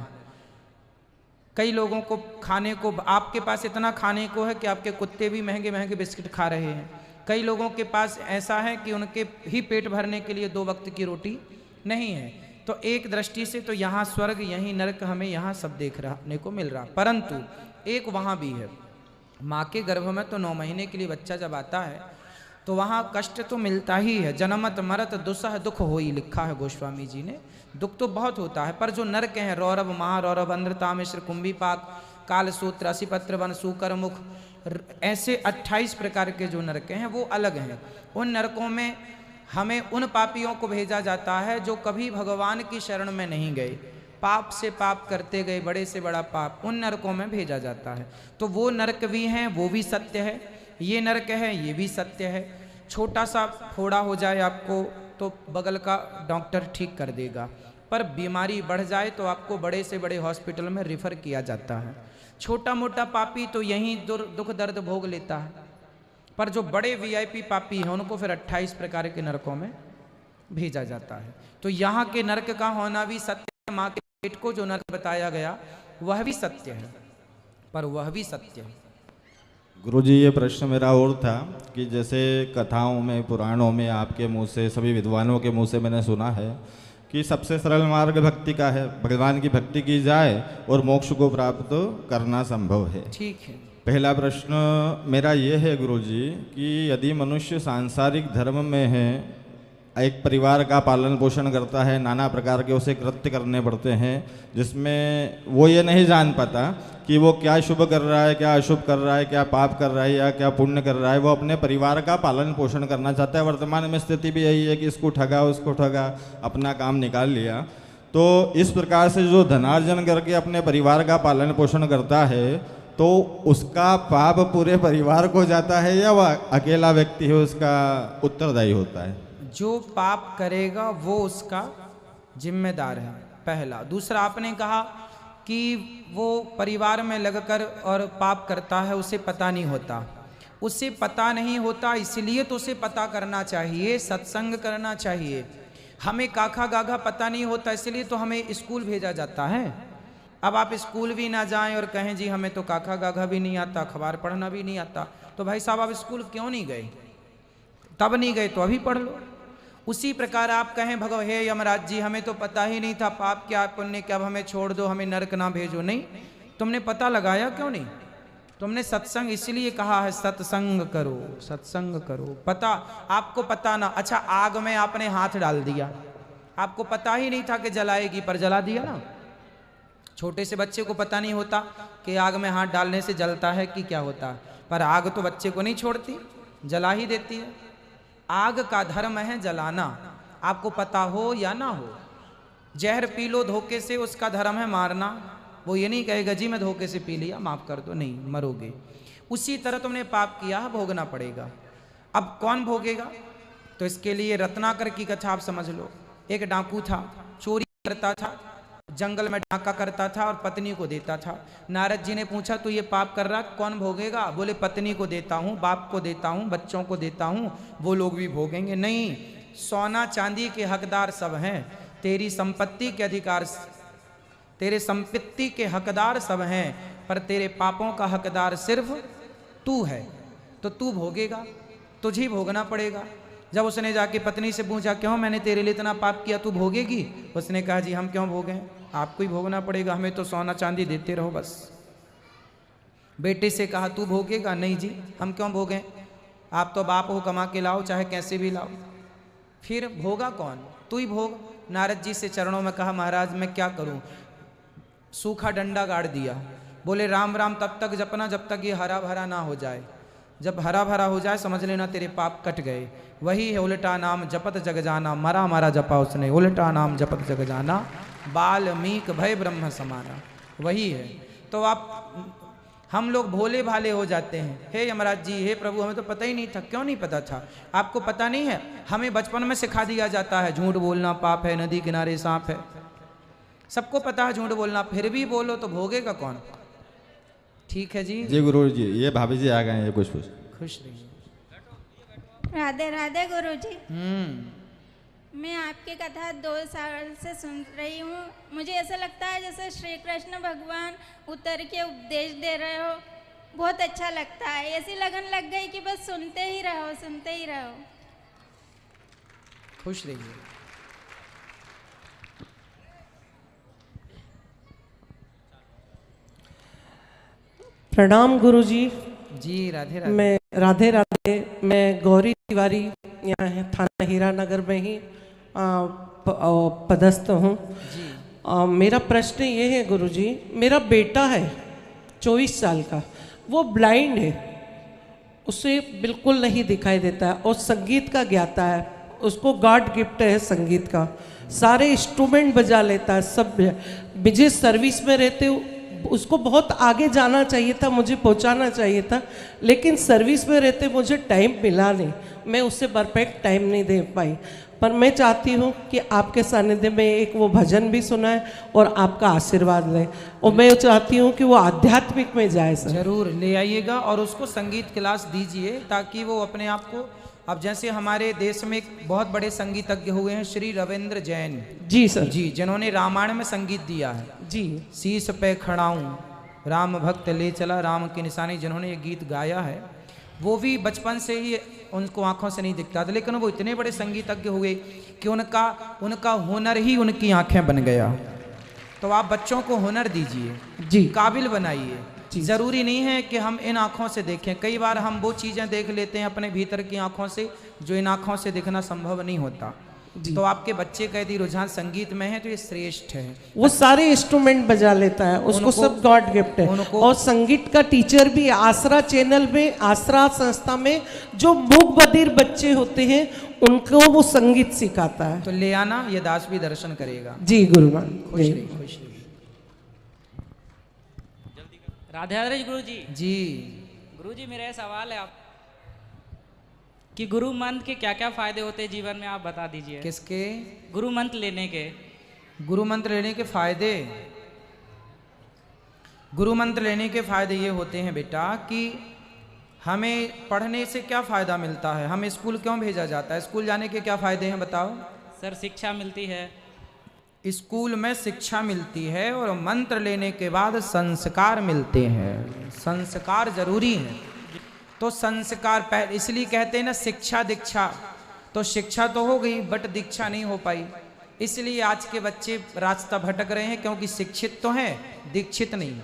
Speaker 2: कई लोगों को खाने को, आपके पास इतना खाने को है कि आपके कुत्ते भी महंगे महंगे बिस्किट खा रहे हैं। कई लोगों के पास ऐसा है कि उनके ही पेट भरने के लिए 2 वक्त की रोटी नहीं है। तो एक दृष्टि से तो यहाँ स्वर्ग यहीं नरक हमें यहाँ सब देखने को मिल रहा, परंतु एक वहाँ भी है। माँ के गर्भ में तो 9 महीने के लिए बच्चा जब आता है तो वहाँ कष्ट तो मिलता ही है। जनमत मरत दुसह दुख होई, लिखा है गोस्वामी जी ने। दुख तो बहुत होता है, पर जो नरक हैं, रौरव महारौरव अंध्रता मिश्र कुंभी पाक कालसूत्र असिपत्र वन सूकर मुख, ऐसे 28 प्रकार के जो नरक हैं वो अलग हैं। उन नरकों में हमें उन पापियों को भेजा जाता है जो कभी भगवान की शरण में नहीं गए, पाप से पाप करते गए, बड़े से बड़ा पाप, उन नरकों में भेजा जाता है। तो वो नरक भी हैं, वो भी सत्य है, ये नरक है ये भी सत्य है। छोटा सा फोड़ा हो जाए आपको तो बगल का डॉक्टर ठीक कर देगा, पर बीमारी बढ़ जाए तो आपको बड़े से बड़े हॉस्पिटल में रिफ़र किया जाता है। छोटा मोटा पापी तो यहीं दुख दर्द भोग लेता है, पर जो बड़े वीआईपी पापी हैं उनको फिर 28 प्रकार के नरकों में भेजा जाता है। तो यहाँ के नरक का होना भी सत्य है, माँ के पेट को जो नरक बताया गया वह भी सत्य है, पर वह भी सत्य है।
Speaker 14: गुरुजी, ये प्रश्न मेरा और था कि जैसे कथाओं में, पुराणों में आपके मुंह से, सभी विद्वानों के मुंह से मैंने सुना है कि सबसे सरल मार्ग भक्ति का है, भगवान की भक्ति की जाए और मोक्ष को प्राप्त करना संभव है।
Speaker 2: ठीक है।
Speaker 14: पहला प्रश्न मेरा ये है गुरुजी कि यदि मनुष्य सांसारिक धर्म में है, एक परिवार का पालन पोषण करता है, नाना प्रकार के उसे कृत्य करने पड़ते हैं जिसमें वो ये नहीं जान पाता कि वो क्या शुभ कर रहा है, क्या अशुभ कर रहा है, क्या पाप कर रहा है या क्या पुण्य कर रहा है। वो अपने परिवार का पालन पोषण करना चाहता है। वर्तमान में स्थिति भी यही है कि इसको ठगा, उसको ठगा, अपना काम निकाल लिया। तो इस प्रकार से जो धनार्जन करके अपने परिवार का पालन पोषण करता है तो उसका पाप पूरे परिवार को जाता है या वह अकेला व्यक्ति है उसका उत्तरदायी होता है?
Speaker 2: जो पाप करेगा वो उसका जिम्मेदार है, पहला। दूसरा, आपने कहा कि वो परिवार में लगकर और पाप करता है, उसे पता नहीं होता। उसे पता नहीं होता इसलिए तो उसे पता करना चाहिए, सत्संग करना चाहिए। हमें काखा गाघा पता नहीं होता इसलिए तो हमें स्कूल भेजा जाता है। अब आप स्कूल भी ना जाएं और कहें जी हमें तो काखा गाघा भी नहीं आता, अखबार पढ़ना भी नहीं आता, तो भाई साहब आप स्कूल क्यों नहीं गए? तब नहीं गए तो अभी पढ़ लो। उसी प्रकार आप कहें भगवान हे यमराज जी हमें तो पता ही नहीं था पाप क्या पुण्य क्या, अब हमें छोड़ दो, हमें नरक ना भेजो। नहीं, तुमने पता लगाया क्यों नहीं? तुमने सत्संग इसलिए कहा है सत्संग करो, सत्संग करो। पता आपको पता ना, अच्छा आग में आपने हाथ डाल दिया, आपको पता ही नहीं था कि जलाएगी पर जला दिया ना। छोटे से बच्चे को पता नहीं होता कि आग में हाथ डालने से जलता है कि क्या होता है, पर आग तो बच्चे को नहीं छोड़ती, जला ही देती है। आग का धर्म है जलाना, आपको पता हो या ना हो। जहर पी लो धोखे से, उसका धर्म है मारना। वो ये नहीं कहेगा जी मैं धोखे से पी लिया माफ कर दो, नहीं, मरोगे। उसी तरह तुमने पाप किया है, भोगना पड़ेगा। अब कौन भोगेगा? तो इसके लिए रत्नाकर की कथा आप समझ लो। एक डाकू था, चोरी करता था, जंगल में डाका करता था और पत्नी को देता था। नारद जी ने पूछा तू ये पाप कर रहा, कौन भोगेगा? बोले पत्नी को देता हूँ, बाप को देता हूँ, बच्चों को देता हूँ, वो लोग भी भोगेंगे। नहीं, सोना चांदी के हकदार सब हैं, तेरी संपत्ति के अधिकार, तेरे संपत्ति के हकदार सब हैं, पर तेरे पापों का हकदार सिर्फ तू है, तो तू भोगेगा, तुझे भोगना पड़ेगा। जब उसने जाके पत्नी से पूछा क्यों मैंने तेरे लिए इतना पाप किया, तू भोगेगी? उसने कहा जी हम क्यों भोगें, आपको ही भोगना पड़ेगा, हमें तो सोना चांदी देते रहो बस। बेटे से कहा तू भोगेगा? नहीं जी हम क्यों भोगें, आप तो बाप हो, कमा के लाओ चाहे कैसे भी लाओ। फिर भोगा कौन? तू ही भोग। नारद जी से चरणों में कहा महाराज मैं क्या करूं? सूखा डंडा गाड़ दिया, बोले राम राम तब तक जपना जब तक ये हरा भरा ना हो जाए। जब हरा भरा हो जाए समझ लेना तेरे पाप कट गए। वही है उल्टा नाम जपत जग जाना, मरा मारा जपा उसने, उल्टा नाम जपत जग जाना, बाल्मीक भय ब्रह्म समाना। वही है। तो आप हम लोग भोले भाले हो जाते हैं, हे यमराज जी हे प्रभु हमें तो पता ही नहीं था। क्यों नहीं पता था? आपको पता नहीं है? हमें बचपन में सिखा दिया जाता है झूठ बोलना पाप है, नदी किनारे सांप है, सबको पता है झूठ बोलना, फिर भी बोलो तो भोगेगा कौन? ठीक है जी।
Speaker 14: जी गुरु जी, ये भाभी जी आ गए हैं, ये कुछ
Speaker 2: खुश रहिए।
Speaker 15: राधे राधे गुरुजी। मैं आपकी कथा 2 साल से सुन रही हूँ। मुझे ऐसा लगता है जैसे श्री कृष्ण भगवान उतर के उपदेश दे रहे हो। बहुत अच्छा लगता है, ऐसी लगन लग गई कि बस सुनते ही रहो, सुनते ही रहो।
Speaker 2: खुश रहिए।
Speaker 16: प्रणाम गुरुजी।
Speaker 2: जी राधे राधे।
Speaker 16: मैं राधे राधे, मैं गौरी तिवारी, यहाँ है थाना हीरानगर में ही पदस्थ हूँ। मेरा प्रश्न ये है गुरुजी, मेरा बेटा है 24 साल का, वो ब्लाइंड है, उसे बिल्कुल नहीं दिखाई देता है और संगीत का ज्ञाता है, उसको गॉड गिफ्ट है संगीत का, सारे इंस्ट्रूमेंट बजा लेता है सब। मुझे सर्विस में रहते उसको बहुत आगे जाना चाहिए था, मुझे पहुंचाना चाहिए था, लेकिन सर्विस में रहते मुझे टाइम मिला नहीं, मैं उससे परफेक्ट टाइम नहीं दे पाई। पर मैं चाहती हूँ कि आपके सानिध्य में एक वो भजन भी सुनाए और आपका आशीर्वाद ले, और मैं चाहती हूँ कि वो आध्यात्मिक में जाए सर।
Speaker 2: जरूर ले आइएगा और उसको संगीत क्लास दीजिए ताकि वो अपने आप को, अब जैसे हमारे देश में एक बहुत बड़े संगीतज्ञ हुए हैं श्री रविंद्र जैन
Speaker 16: जी सर
Speaker 2: जी, जिन्होंने रामायण में संगीत दिया है
Speaker 16: जी।
Speaker 2: शीश पे खड़ाऊं राम भक्त ले चला राम की निशानी, जिन्होंने ये गीत गाया है, वो भी बचपन से ही उनको आंखों से नहीं दिखता था, लेकिन वो इतने बड़े संगीतज्ञ हुए कि उनका हुनर ही उनकी आंखें बन गया। तो आप बच्चों को हुनर दीजिए
Speaker 16: जी,
Speaker 2: काबिल बनाइए। जरूरी नहीं है कि हम इन आँखों से देखें, कई बार हम वो चीज़ें देख लेते हैं अपने भीतर की आँखों से जो इन आँखों से दिखना संभव नहीं होता। तो आपके बच्चे का यदि रुझान संगीत में है तो ये श्रेष्ठ है।
Speaker 16: वो सारे इंस्ट्रूमेंट बजा लेता है, उसको सब गॉड गिफ्ट है। और संगीत का टीचर भी आसरा चैनल में, आसरा संस्था में जो मूक बधिर बच्चे होते हैं उनको वो संगीत सिखाता है।
Speaker 2: तो ले आना, ये दास भी दर्शन करेगा।
Speaker 16: जी गुरुमान।
Speaker 2: खुश रहिए, खुश रहिए।
Speaker 3: राधे राधे गुरु जी।
Speaker 2: जी
Speaker 3: गुरु जी, मेरा सवाल है आप कि गुरु मंत्र के क्या क्या फायदे होते हैं जीवन में, आप बता दीजिए।
Speaker 2: किसके?
Speaker 3: गुरु मंत्र लेने के।
Speaker 2: गुरु मंत्र लेने के फायदे, गुरु मंत्र लेने के फायदे ये होते हैं बेटा कि हमें पढ़ने से क्या फायदा मिलता है, हमें स्कूल क्यों भेजा जाता है, स्कूल जाने के क्या फायदे हैं बताओ।
Speaker 3: सर शिक्षा मिलती है,
Speaker 2: स्कूल में शिक्षा मिलती है और मंत्र लेने के बाद संस्कार मिलते हैं। संस्कार जरूरी है, तो संस्कार पहले, इसलिए कहते हैं ना शिक्षा दीक्षा, तो शिक्षा तो हो गई बट दीक्षा नहीं हो पाई, इसलिए आज के बच्चे रास्ता भटक रहे हैं, क्योंकि शिक्षित तो हैं दीक्षित नहीं,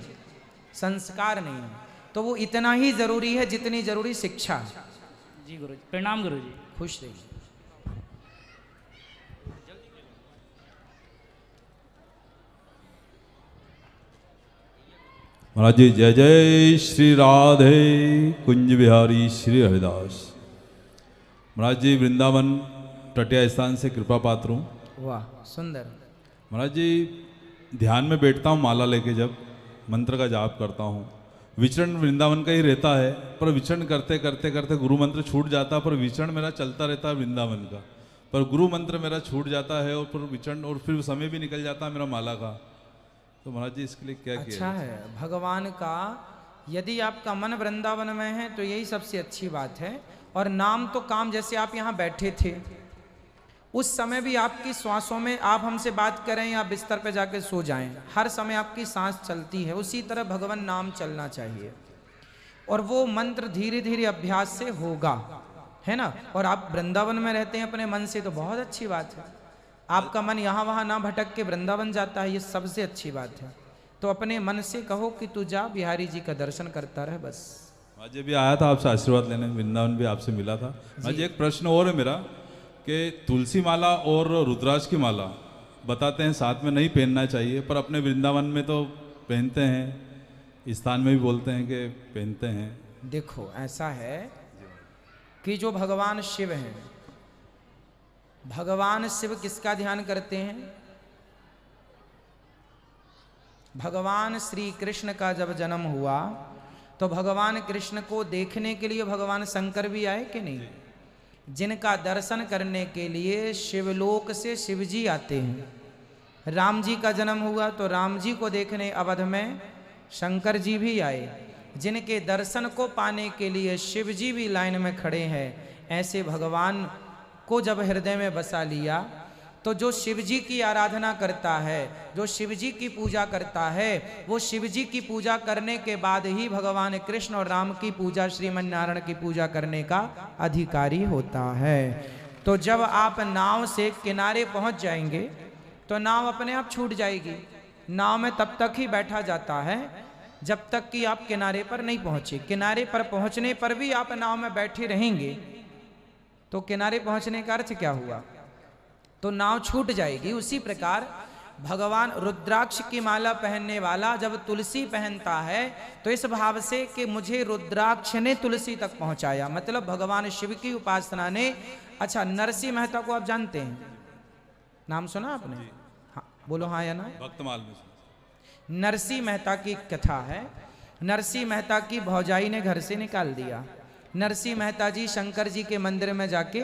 Speaker 2: संस्कार नहीं, तो वो इतना ही जरूरी है जितनी जरूरी शिक्षा है।
Speaker 3: जी गुरु जी, प्रणाम गुरु जी।
Speaker 2: खुश रहिए।
Speaker 17: महाराज जी जय जय श्री राधे कुंज बिहारी श्री हरिदास। महाराज जी वृंदावन टटिया स्थान से कृपा पात्र हूँ।
Speaker 2: वाह सुंदर।
Speaker 17: महाराज जी ध्यान में बैठता हूँ माला लेके, जब मंत्र का जाप करता हूँ, विचरण वृंदावन का ही रहता है, पर विचरण करते करते करते गुरु मंत्र छूट जाता है, पर विचरण मेरा चलता रहता है वृंदावन का, पर गुरु मंत्र मेरा छूट जाता है और फिर विचरण, और फिर समय भी निकल जाता है मेरा माला का। तो महाराज जी इसके लिए क्या किया?
Speaker 2: अच्छा है, भगवान का यदि आपका मन वृंदावन में है तो यही सबसे अच्छी बात है। और नाम तो काम, जैसे आप यहाँ बैठे थे उस समय भी आपकी श्वासों में, आप हमसे बात करें या बिस्तर पे जाके सो जाएं, हर समय आपकी सांस चलती है, उसी तरह भगवान नाम चलना चाहिए और वो मंत्र धीरे धीरे अभ्यास से होगा, है ना। और आप वृंदावन में रहते हैं अपने मन से, तो बहुत अच्छी बात है, आपका मन यहाँ वहाँ ना भटक के वृंदावन जाता है, ये सबसे अच्छी बात है। तो अपने मन से कहो कि तू जा बिहारी जी का दर्शन करता रहे बस।
Speaker 17: आज भी आया था आपसे आशीर्वाद लेने, वृंदावन भी आपसे मिला था। आज एक प्रश्न और है मेरा कि तुलसी माला और रुद्राक्ष की माला बताते हैं साथ में नहीं पहनना चाहिए, पर अपने वृंदावन में तो पहनते हैं, स्थान में भी बोलते हैं कि पहनते हैं।
Speaker 2: देखो ऐसा है कि जो भगवान शिव हैं, भगवान शिव किसका ध्यान करते हैं? भगवान श्री कृष्ण का जब जन्म हुआ तो भगवान कृष्ण को देखने के लिए भगवान शंकर भी आए कि नहीं? जिनका दर्शन करने के लिए शिवलोक से शिव जी आते हैं। राम जी का जन्म हुआ तो राम जी को देखने अवध में शंकर जी भी आए। जिनके दर्शन को पाने के लिए शिव जी भी लाइन में खड़े हैं, ऐसे भगवान को जब हृदय में बसा लिया तो जो शिव जी की आराधना करता है, जो शिव जी की पूजा करता है, वो शिव जी की पूजा करने के बाद ही भगवान कृष्ण और राम की पूजा, श्रीमन नारायण की पूजा करने का अधिकारी होता है। तो जब आप नाव से किनारे पहुंच जाएंगे तो नाव अपने आप छूट जाएगी। नाव में तब तक ही बैठा जाता है जब तक कि आप किनारे पर नहीं पहुंचे। किनारे पर पहुंचने पर भी आप नाव में बैठे रहेंगे तो किनारे पहुंचने का अर्थ क्या हुआ? तो नाव छूट जाएगी। उसी प्रकार भगवान रुद्राक्ष की माला पहनने वाला जब तुलसी पहनता है तो इस भाव से कि मुझे रुद्राक्ष ने तुलसी तक पहुंचाया, मतलब भगवान शिव की उपासना ने। अच्छा, नरसिंह मेहता को आप जानते हैं? नाम सुना आपने? हाँ, बोलो हाँ या ना।
Speaker 17: भक्तमाल में
Speaker 2: नरसिंह मेहता की कथा है। नरसिंह मेहता की भौजाई ने घर से निकाल दिया। नरसिंह मेहता जी शंकर जी के मंदिर में जाके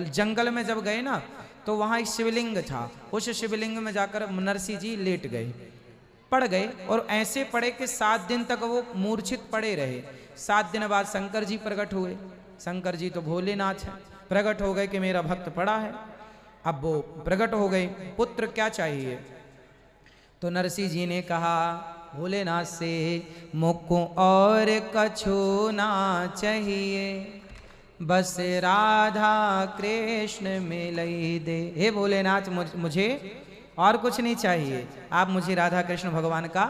Speaker 2: जंगल में जब गए ना तो वहाँ एक शिवलिंग था। उस शिवलिंग में जाकर नरसिंह जी लेट गए, पड़ गए और ऐसे पड़े कि 7 दिन तक वो मूर्छित पड़े रहे। 7 दिन बाद शंकर जी प्रकट हुए। शंकर जी तो भोलेनाथ है, प्रकट हो गए कि मेरा भक्त पड़ा है। अब वो प्रकट हो गए, पुत्र क्या चाहिए? तो नरसिंह जी ने कहा भोलेनाथ से, मुझको और कछु ना चाहिए, बस राधा कृष्ण मिलई दे। हे भोलेनाथ, मुझे और कुछ नहीं चाहिए, आप मुझे राधा कृष्ण भगवान का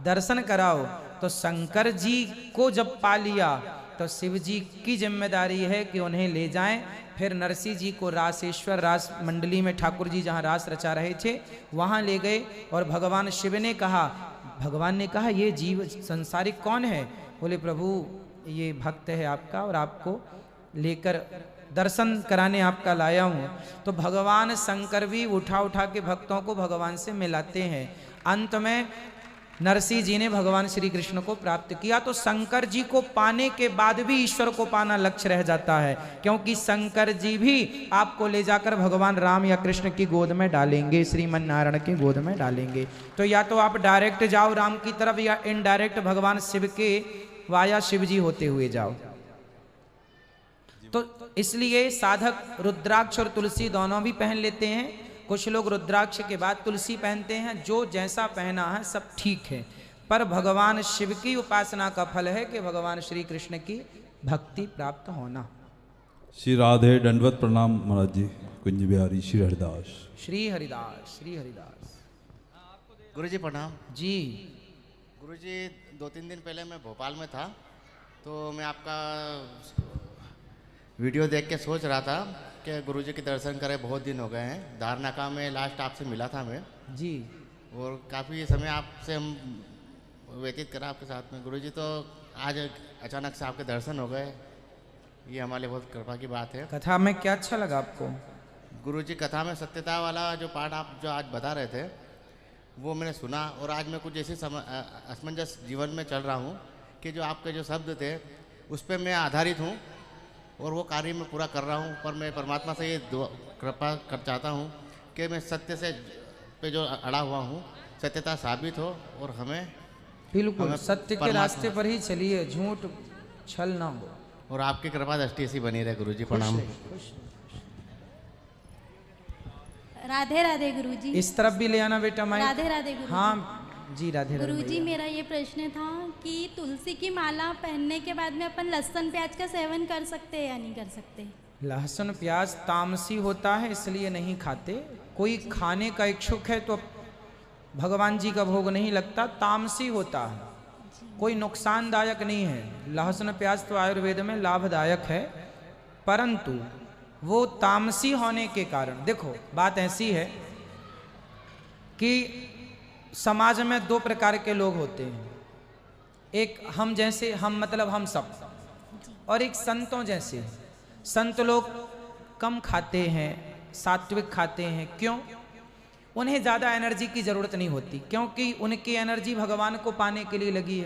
Speaker 2: दर्शन कराओ। तो शंकर जी को जब पा लिया तो शिव जी की जिम्मेदारी है कि उन्हें ले जाएं। फिर नरसिंह जी को रासेश्वर रास मंडली में ठाकुर जी जहाँ रास रचा रहे थे वहाँ ले गए और भगवान शिव ने कहा, भगवान ने कहा ये जीव संसारिक कौन है? बोले प्रभु ये भक्त है आपका और आपको लेकर दर्शन कराने आपका लाया हूँ। तो भगवान शंकर भी उठा उठा के भक्तों को भगवान से मिलाते हैं। अंत में नरसिंह जी ने भगवान श्री कृष्ण को प्राप्त किया। तो शंकर जी को पाने के बाद भी ईश्वर को पाना लक्ष्य रह जाता है, क्योंकि शंकर जी भी आपको ले जाकर भगवान राम या कृष्ण की गोद में डालेंगे, श्रीमन नारायण की गोद में डालेंगे। तो या तो आप डायरेक्ट जाओ राम की तरफ या इनडायरेक्ट भगवान शिव के वाया शिव जी होते हुए जाओ। तो इसलिए साधक रुद्राक्ष और तुलसी दोनों भी पहन लेते हैं। कुछ लोग रुद्राक्ष के बाद तुलसी पहनते हैं। जो जैसा पहना है सब ठीक है, पर भगवान शिव की उपासना का फल है कि भगवान श्री कृष्ण की भक्ति प्राप्त होना।
Speaker 17: श्री राधे, दंडवत प्रणाम महाराज जी। कुंज बिहारी श्री हरिदास।
Speaker 2: श्री हरिदास, श्री हरिदास।
Speaker 18: गुरुजी प्रणाम
Speaker 2: जी।
Speaker 18: गुरुजी 2-3 दिन पहले मैं भोपाल में था, तो मैं आपका वीडियो देख के सोच रहा था कि गुरुजी के दर्शन करे, बहुत दिन हो गए हैं। धारनाका में लास्ट आपसे मिला था मैं
Speaker 2: जी, और
Speaker 18: काफ़ी समय आपसे हम व्यतीत करा आपके साथ में। गुरुजी तो आज अचानक से आपके दर्शन हो गए, ये हमारे लिए बहुत कृपा की बात है।
Speaker 2: कथा में क्या अच्छा लगा आपको?
Speaker 18: गुरुजी कथा में सत्यता वाला जो पाठ आप जो आज बता रहे थे वो मैंने सुना, और आज मैं कुछ ऐसे असमंजस जीवन में चल रहा हूँ कि जो आपके जो शब्द थे उस पर मैं आधारित हूँ और वो कार्य मैं पूरा कर रहा हूँ। पर मैं परमात्मा से ये कृपा कर चाहता हूँ कि मैं सत्य से पे जो अड़ा हुआ हूँ सत्यता साबित हो और हमें
Speaker 2: बिल्कुल सत्य के रास्ते पर ही चलिए, झूठ छल ना हो,
Speaker 18: और आपकी कृपा दृष्टि ऐसी बनी रहे। गुरुजी प्रणाम।
Speaker 19: राधे राधे गुरुजी।
Speaker 2: इस तरफ भी ले आना बेटा माइक।
Speaker 19: राधे राधे गुरुजी।
Speaker 2: हाँ जी, राधे राधे।
Speaker 19: गुरुजी मेरा ये प्रश्न था कि तुलसी की माला पहनने के बाद में अपन लहसुन प्याज का सेवन कर सकते हैं या नहीं कर सकते?
Speaker 2: लहसुन प्याज तामसी होता है इसलिए नहीं खाते। कोई खाने का इच्छुक है तो भगवान जी का भोग नहीं लगता, तामसी होता है, कोई नुकसानदायक नहीं है। लहसुन प्याज तो आयुर्वेद में लाभदायक है, परंतु वो तामसी होने के कारण, देखो बात ऐसी है कि समाज में 2 प्रकार के लोग होते हैं। एक हम जैसे, हम मतलब हम सब, और एक संतों जैसे। संत लोग कम खाते हैं, सात्विक खाते हैं। क्यों? उन्हें ज़्यादा एनर्जी की ज़रूरत नहीं होती, क्योंकि उनकी एनर्जी भगवान को पाने के लिए लगी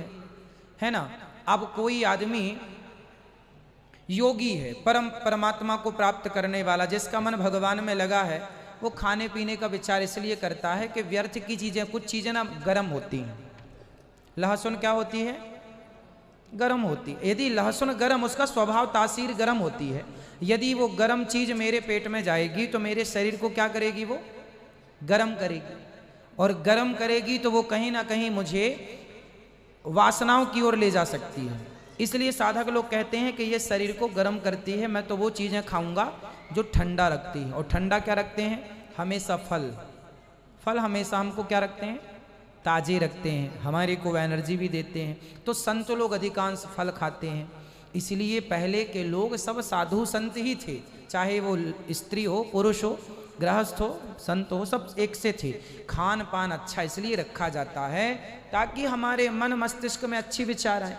Speaker 2: है ना। अब कोई आदमी योगी है, परमात्मा को प्राप्त करने वाला, जिसका मन भगवान में लगा है, वो खाने पीने का विचार इसलिए करता है कि व्यर्थ की चीज़ें, कुछ चीज़ें ना गर्म होती हैं। लहसुन क्या होती है? गर्म होती है। यदि लहसुन गर्म, उसका स्वभाव तासीर गर्म होती है, यदि वो गर्म चीज मेरे पेट में जाएगी तो मेरे शरीर को क्या करेगी? वो गर्म करेगी, और गर्म करेगी तो वो कहीं ना कहीं मुझे वासनाओं की ओर ले जा सकती है। इसलिए साधक लोग कहते हैं कि ये शरीर को गर्म करती है, मैं तो वो चीज़ें खाऊंगा जो ठंडा रखती है। और ठंडा क्या रखते हैं? हमेशा फल। फल हमेशा हमको क्या रखते हैं? ताजे रखते हैं, हमारे को एनर्जी भी देते हैं। तो संत लोग अधिकांश फल खाते हैं। इसलिए पहले के लोग सब साधु संत ही थे, चाहे वो स्त्री हो, पुरुष हो, गृहस्थ हो, संत हो, सब एक से थे। खान पान अच्छा इसलिए रखा जाता है ताकि हमारे मन मस्तिष्क में अच्छी विचार आए।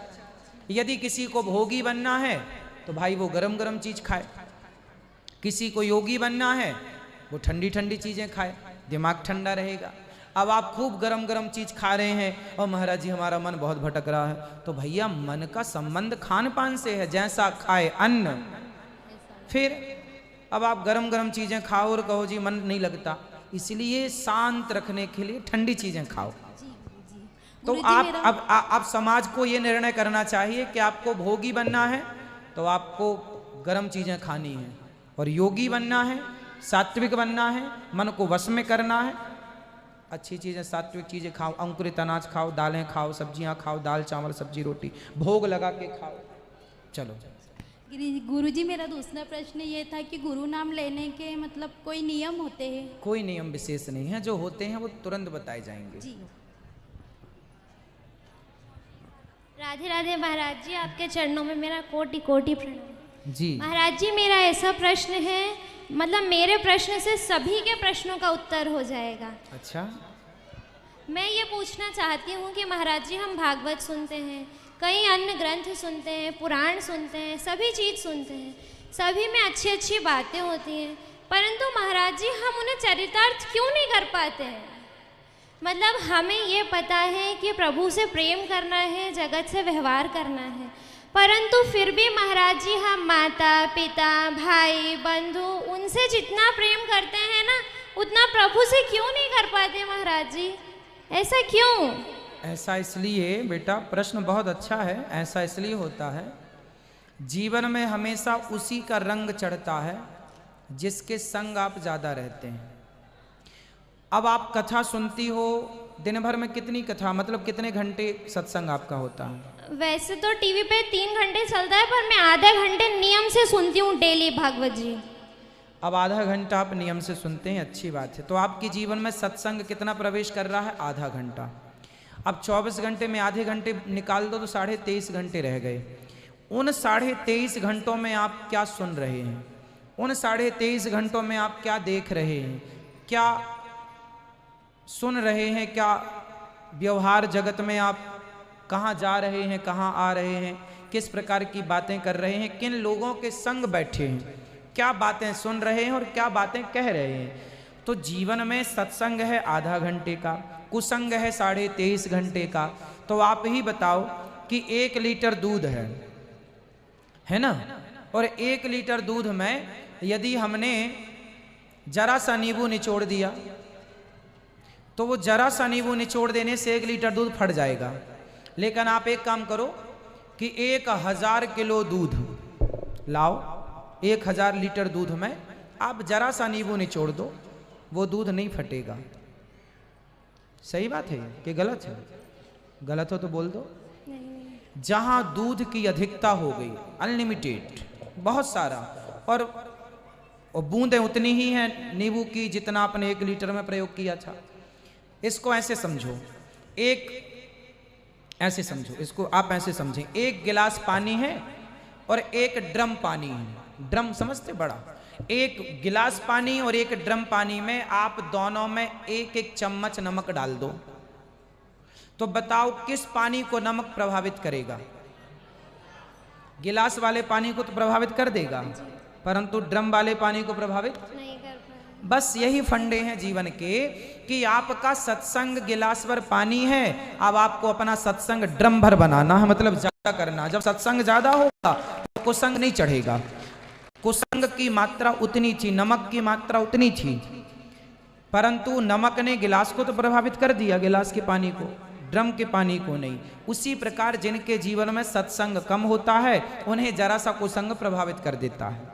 Speaker 2: यदि किसी को भोगी बनना है तो भाई वो गरम गरम चीज खाए, किसी को योगी बनना है वो ठंडी ठंडी चीजें खाए, दिमाग ठंडा रहेगा। अब आप खूब गरम गरम चीज खा रहे हैं और महाराज जी हमारा मन बहुत भटक रहा है, तो भैया मन का संबंध खान पान से है, जैसा खाए अन्न। फिर अब आप गरम गरम चीजें खाओ और कहो जी मन नहीं लगता, इसलिए शांत रखने के लिए ठंडी चीजें खाओ। तो आप समाज को ये निर्णय करना चाहिए कि आपको भोगी बनना है तो आपको गरम चीजें खानी है, और योगी बनना है, सात्विक बनना है, मन को वश में करना है, अच्छी चीजें सात्विक चीजें खाओ, अंकुरित अनाज खाओ, दालें खाओ, सब्जियां खाओ, दाल चावल सब्जी रोटी भोग लगा के खाओ। चलो
Speaker 19: गुरुजी, मेरा दूसरा प्रश्न ये था कि गुरु नाम लेने के मतलब कोई नियम होते हैं?
Speaker 2: कोई नियम विशेष नहीं है, जो होते हैं वो तुरंत बताए जाएंगे।
Speaker 19: जी।
Speaker 12: राधे राधे महाराज जी, आपके चरणों में मेरा कोटि कोटि प्रणाम।
Speaker 2: जी
Speaker 12: महाराज जी, मेरा ऐसा प्रश्न है, मतलब मेरे प्रश्न से सभी के प्रश्नों का उत्तर हो जाएगा।
Speaker 2: अच्छा।
Speaker 12: मैं ये पूछना चाहती हूँ कि महाराज जी हम भागवत सुनते हैं, कई अन्य ग्रंथ सुनते हैं, पुराण सुनते हैं, सभी चीज़ सुनते हैं, सभी में अच्छी अच्छी बातें होती हैं, परंतु महाराज जी हम उन्हें चरितार्थ क्यों नहीं कर पाते हैं? मतलब हमें ये पता है कि प्रभु से प्रेम करना है, जगत से व्यवहार करना है, परंतु फिर भी महाराज जी हम माता पिता भाई बंधु उनसे जितना प्रेम करते हैं ना, उतना प्रभु से क्यों नहीं कर पाते महाराज जी? ऐसा क्यों?
Speaker 2: ऐसा इसलिए बेटा, प्रश्न बहुत अच्छा है। ऐसा इसलिए होता है, जीवन में हमेशा उसी का रंग चढ़ता है जिसके संग आप ज़्यादा रहते हैं। अब आप कथा सुनती हो, दिन भर में कितनी कथा, मतलब कितने घंटे सत्संग आपका होता है?
Speaker 12: वैसे तो टीवी पे 3 घंटे चलता है, पर मैं आधा घंटे नियम से सुनती हूँ डेली भागवत जी।
Speaker 2: अब आधा घंटा आप नियम से सुनते हैं, अच्छी बात है। तो आपके जीवन में सत्संग कितना प्रवेश कर रहा है? आधा घंटा। अब 24 घंटे में आधे घंटे निकाल दो तो 23.5 घंटे रह गए। उन 23.5 घंटों में आप क्या सुन रहे हैं? उन 23.5 घंटों में आप क्या देख रहे हैं? क्या सुन रहे हैं? क्या व्यवहार जगत में आप कहाँ जा रहे हैं, कहाँ आ रहे हैं, किस प्रकार की बातें कर रहे हैं, किन लोगों के संग बैठे हैं, क्या बातें सुन रहे हैं और क्या बातें कह रहे हैं? तो जीवन में सत्संग है आधा घंटे का, कुसंग है 23.5 घंटे का। तो आप ही बताओ कि 1 लीटर दूध है ना, और 1 लीटर दूध में यदि हमने जरा सा नींबू निचोड़ दिया तो वो जरा सा नींबू निचोड़ देने से 1 लीटर दूध फट जाएगा। लेकिन आप एक काम करो कि 1000 किलो दूध लाओ, 1000 लीटर दूध में आप जरा सा नींबू निचोड़ दो, वो दूध नहीं फटेगा। सही बात है कि गलत है? गलत हो तो बोल दो। जहां दूध की अधिकता हो गई, अनलिमिटेड, बहुत सारा, और बूंदें उतनी ही हैं नींबू की जितना आपने 1 लीटर में प्रयोग किया था। इसको ऐसे समझो, ऐसे समझो इसको, आप ऐसे समझें, 1 गिलास पानी है और 1 ड्रम पानी है। ड्रम समझते? बड़ा। 1 गिलास पानी और 1 ड्रम पानी में आप दोनों में 1-1 चम्मच नमक डाल दो, तो बताओ किस पानी को नमक प्रभावित करेगा? गिलास वाले पानी को तो प्रभावित कर देगा, परंतु ड्रम वाले पानी को प्रभावित नहीं कर पाएगा। बस यही फंडे हैं जीवन के कि आपका सत्संग गिलास भर पानी है, अब आपको अपना सत्संग ड्रम भर बनाना है, मतलब ज्यादा करना। जब सत्संग ज्यादा होगा तो कुसंग नहीं चढ़ेगा। कुसंग की मात्रा उतनी थी, नमक की मात्रा उतनी थी, परंतु नमक ने गिलास को तो प्रभावित कर दिया, गिलास के पानी को। ड्रम के पानी को नहीं। उसी प्रकार जिनके जीवन में सत्संग कम होता है उन्हें जरा सा कुसंग प्रभावित कर देता है,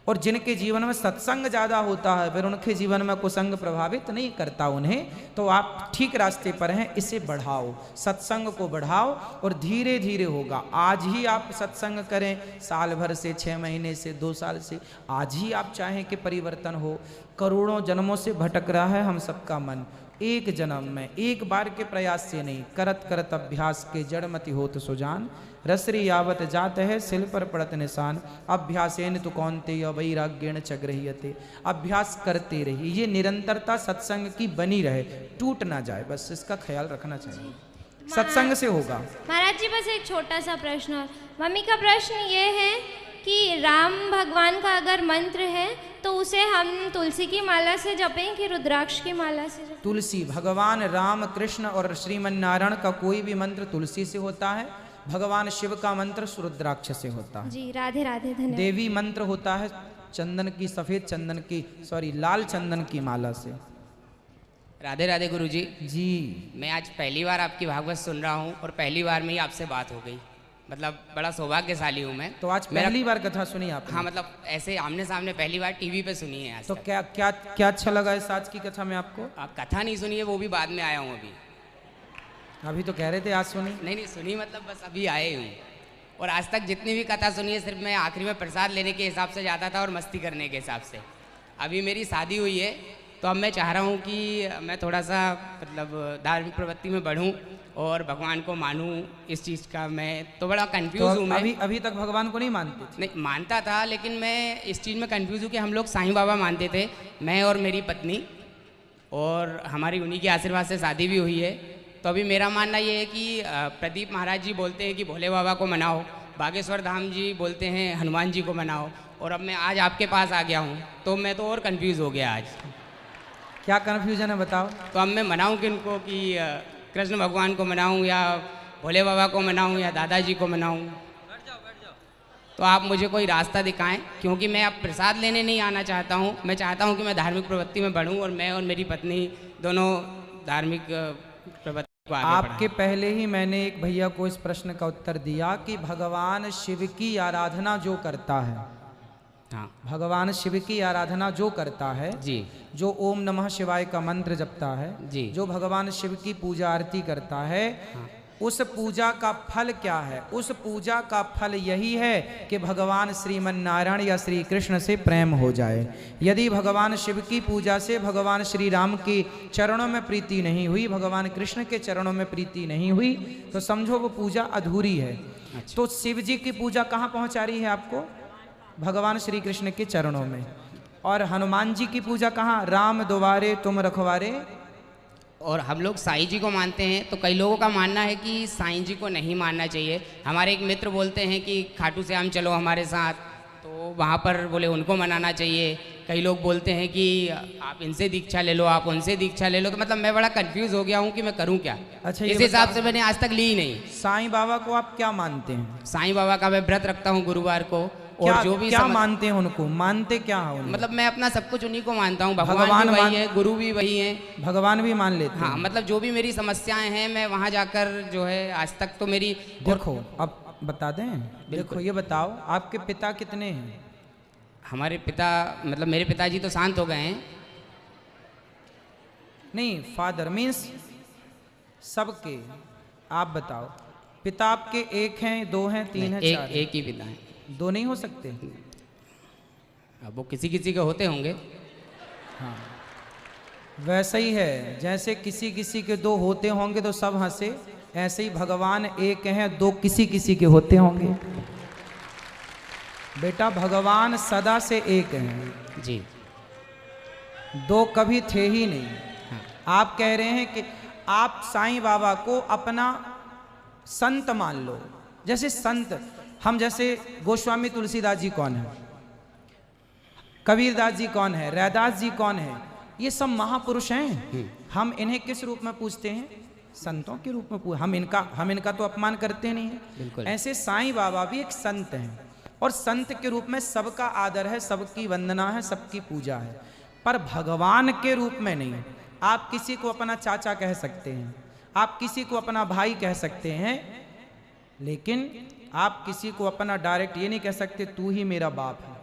Speaker 2: और जिनके जीवन में सत्संग ज़्यादा होता है फिर उनके जीवन में कुसंग प्रभावित नहीं करता उन्हें। तो आप ठीक रास्ते पर हैं, इसे बढ़ाओ, सत्संग को बढ़ाओ और धीरे धीरे होगा। आज ही आप सत्संग करें, साल भर से, 6 महीने से, 2 साल से, आज ही आप चाहें कि परिवर्तन हो। करोड़ों जन्मों से भटक रहा है हम सबका मन, एक जन्म में एक बार के प्रयास से नहीं, करत करत अभ्यास के जड़मति होत सुजान, रसरी यावत जात है सिल पर पड़त निशान, अभ्यासेन तो कौनते वैराग्येण च गृह्यते। अभ्यास करते रहिए, ये निरंतरता सत्संग की बनी रहे, टूट ना जाए, बस इसका ख्याल रखना चाहिए, सत्संग से होगा।
Speaker 20: महाराज जी बस एक छोटा सा प्रश्न और, मम्मी का प्रश्न ये है कि राम भगवान का अगर मंत्र है तो उसे हम तुलसी की माला से जपें कि रुद्राक्ष की माला से जपें?
Speaker 2: तुलसी, भगवान राम, कृष्ण और श्रीमन नारायण का कोई भी मंत्र तुलसी से होता है, भगवान शिव का मंत्र रुद्राक्ष से होता है।
Speaker 20: जी राधे राधे, धन्यवाद।
Speaker 2: देवी मंत्र होता है चंदन की, सफेद चंदन की, लाल चंदन की माला से।
Speaker 21: राधे राधे गुरुजी।
Speaker 2: जी
Speaker 21: मैं आज पहली बार आपकी भागवत सुन रहा हूँ और पहली बार में ही आपसे बात हो गई, मतलब बड़ा सौभाग्यशाली हूँ मैं।
Speaker 2: तो आज पहली बार कथा सुनी आपने?
Speaker 21: हाँ, मतलब ऐसे आमने सामने पहली बार टीवी पे सुनी है आज
Speaker 2: तो
Speaker 21: तक।
Speaker 2: क्या क्या क्या अच्छा लगा इस आज की कथा में आपको?
Speaker 21: आप कथा नहीं सुनी है, वो भी बाद में आया हूँ अभी।
Speaker 2: अभी तो कह रहे थे आज सुनी।
Speaker 21: नहीं सुनी, मतलब बस अभी आए हूँ। और आज तक जितनी भी कथा सुनी है सिर्फ मैं आखिरी में प्रसाद लेने के हिसाब से जाता था और मस्ती करने के हिसाब से। अभी मेरी शादी हुई है तो अब मैं चाह रहा हूँ कि मैं थोड़ा सा मतलब धार्मिक प्रवृत्ति में बढ़ूँ और भगवान को मानूँ। इस चीज़ का मैं तो बड़ा कंफ्यूज हूँ। मैं
Speaker 2: अभी तक भगवान को नहीं मानते थे?
Speaker 21: नहीं, मानता था, लेकिन मैं इस चीज़ में कंफ्यूज हूँ कि हम लोग साईं बाबा मानते थे, मैं और मेरी पत्नी, और हमारी उन्हीं के आशीर्वाद से शादी भी हुई है। तो अभी मेरा मानना ये है कि प्रदीप महाराज जी बोलते हैं कि भोले बाबा को मनाओ, बागेश्वर धाम जी बोलते हैं हनुमान जी को मनाओ, और अब मैं आज आपके पास आ गया हूँ तो मैं तो और कंफ्यूज हो गया आज।
Speaker 2: क्या कन्फ्यूजन है बताओ?
Speaker 21: तो अब मैं मनाऊँ किनको, कि कृष्ण भगवान को मनाऊँ या भोले बाबा को मनाऊँ या दादाजी को मनाऊँ? तो आप मुझे कोई रास्ता दिखाएं, क्योंकि मैं अब प्रसाद लेने नहीं आना चाहता हूँ। मैं चाहता हूँ कि मैं धार्मिक प्रवृत्ति में बढ़ूँ और मैं और मेरी पत्नी दोनों धार्मिक प्रवृत्ति को आगे
Speaker 2: आपके पहले ही मैंने एक भैया को इस प्रश्न का उत्तर दिया कि भगवान शिव की आराधना जो करता है,
Speaker 21: हाँ,
Speaker 2: भगवान शिव की आराधना जो करता है
Speaker 21: जी,
Speaker 2: जो ओम नमः शिवाय का मंत्र जपता है
Speaker 21: जी,
Speaker 2: जो भगवान शिव की पूजा आरती करता है, हाँ, उस पूजा का फल क्या है? उस पूजा का फल यही है कि भगवान श्रीमन नारायण या श्री कृष्ण से प्रेम हो जाए। यदि भगवान शिव की पूजा से भगवान श्री राम के चरणों में प्रीति नहीं हुई, भगवान कृष्ण के चरणों में प्रीति नहीं हुई, तो समझो वो पूजा अधूरी है। अच्छा। तो शिव जी की पूजा कहाँ पहुँचा रही है आपको? भगवान श्री कृष्ण के चरणों में। और हनुमान जी की पूजा कहाँ? राम द्वारे तुम रखवारे।
Speaker 21: और हम लोग साईं जी को मानते हैं, तो कई लोगों का मानना है कि साईं जी को नहीं मानना चाहिए। हमारे एक मित्र बोलते हैं कि खाटू श्याम चलो हमारे साथ, तो वहाँ पर बोले उनको मनाना चाहिए। कई लोग बोलते हैं कि आप इनसे दीक्षा ले लो, आप उनसे दीक्षा ले लो। तो मतलब मैं बड़ा कंफ्यूज हो गया हूँ कि मैं करूँ क्या।
Speaker 2: अच्छा,
Speaker 21: इस हिसाब से मैंने आज तक ली ही नहीं।
Speaker 2: साईं बाबा को आप क्या मानते हैं?
Speaker 21: साईं बाबा का मैं व्रत रखता हूँ गुरुवार को।
Speaker 2: और जो भी क्या मानते हैं उनको? मानते क्या है?
Speaker 21: मतलब मैं अपना सब कुछ उन्हीं को मानता हूँ। भगवान भी वही है, गुरु भी वही है,
Speaker 2: भगवान भी मान लेते हैं।
Speaker 21: हाँ, मतलब जो भी मेरी समस्याएं हैं मैं वहाँ जाकर जो है आज तक तो मेरी।
Speaker 2: देखो अब बता दें, देखो ये बताओ आपके पिता कितने हैं?
Speaker 21: हमारे पिता मतलब मेरे पिताजी तो शांत हो गए हैं।
Speaker 2: नहीं, फादर मीन्स सबके। आप बताओ, पिता आपके एक हैं, 2 हैं, 3 हैं, 4?
Speaker 21: एक ही पिता है।
Speaker 2: 2 नहीं हो सकते?
Speaker 21: अब वो किसी किसी के होते होंगे।
Speaker 2: हाँ, वैसा ही है, जैसे किसी किसी के 2 होते होंगे तो सब हंसे, ऐसे ही भगवान एक हैं, 2 किसी किसी के होते होंगे। बेटा भगवान सदा से एक हैं
Speaker 21: जी,
Speaker 2: 2 कभी थे ही नहीं। हाँ। आप कह रहे हैं कि आप साईं बाबा को अपना संत मान लो। जैसे संत, हम जैसे गोस्वामी तुलसीदास जी कौन है, कबीरदास जी कौन है, रैदास जी कौन है, ये सब महापुरुष हैं। हम इन्हें किस रूप में पूछते हैं? संतों के रूप में। हम इनका तो अपमान करते नहीं है। ऐसे साईं बाबा भी एक संत हैं, और संत के रूप में सबका आदर है, सबकी वंदना है, सबकी पूजा है, पर भगवान के रूप में नहीं। आप किसी को अपना चाचा कह सकते हैं, आप किसी को अपना भाई कह सकते हैं, लेकिन आप किसी को अपना डायरेक्ट ये नहीं कह सकते तू ही मेरा बाप है।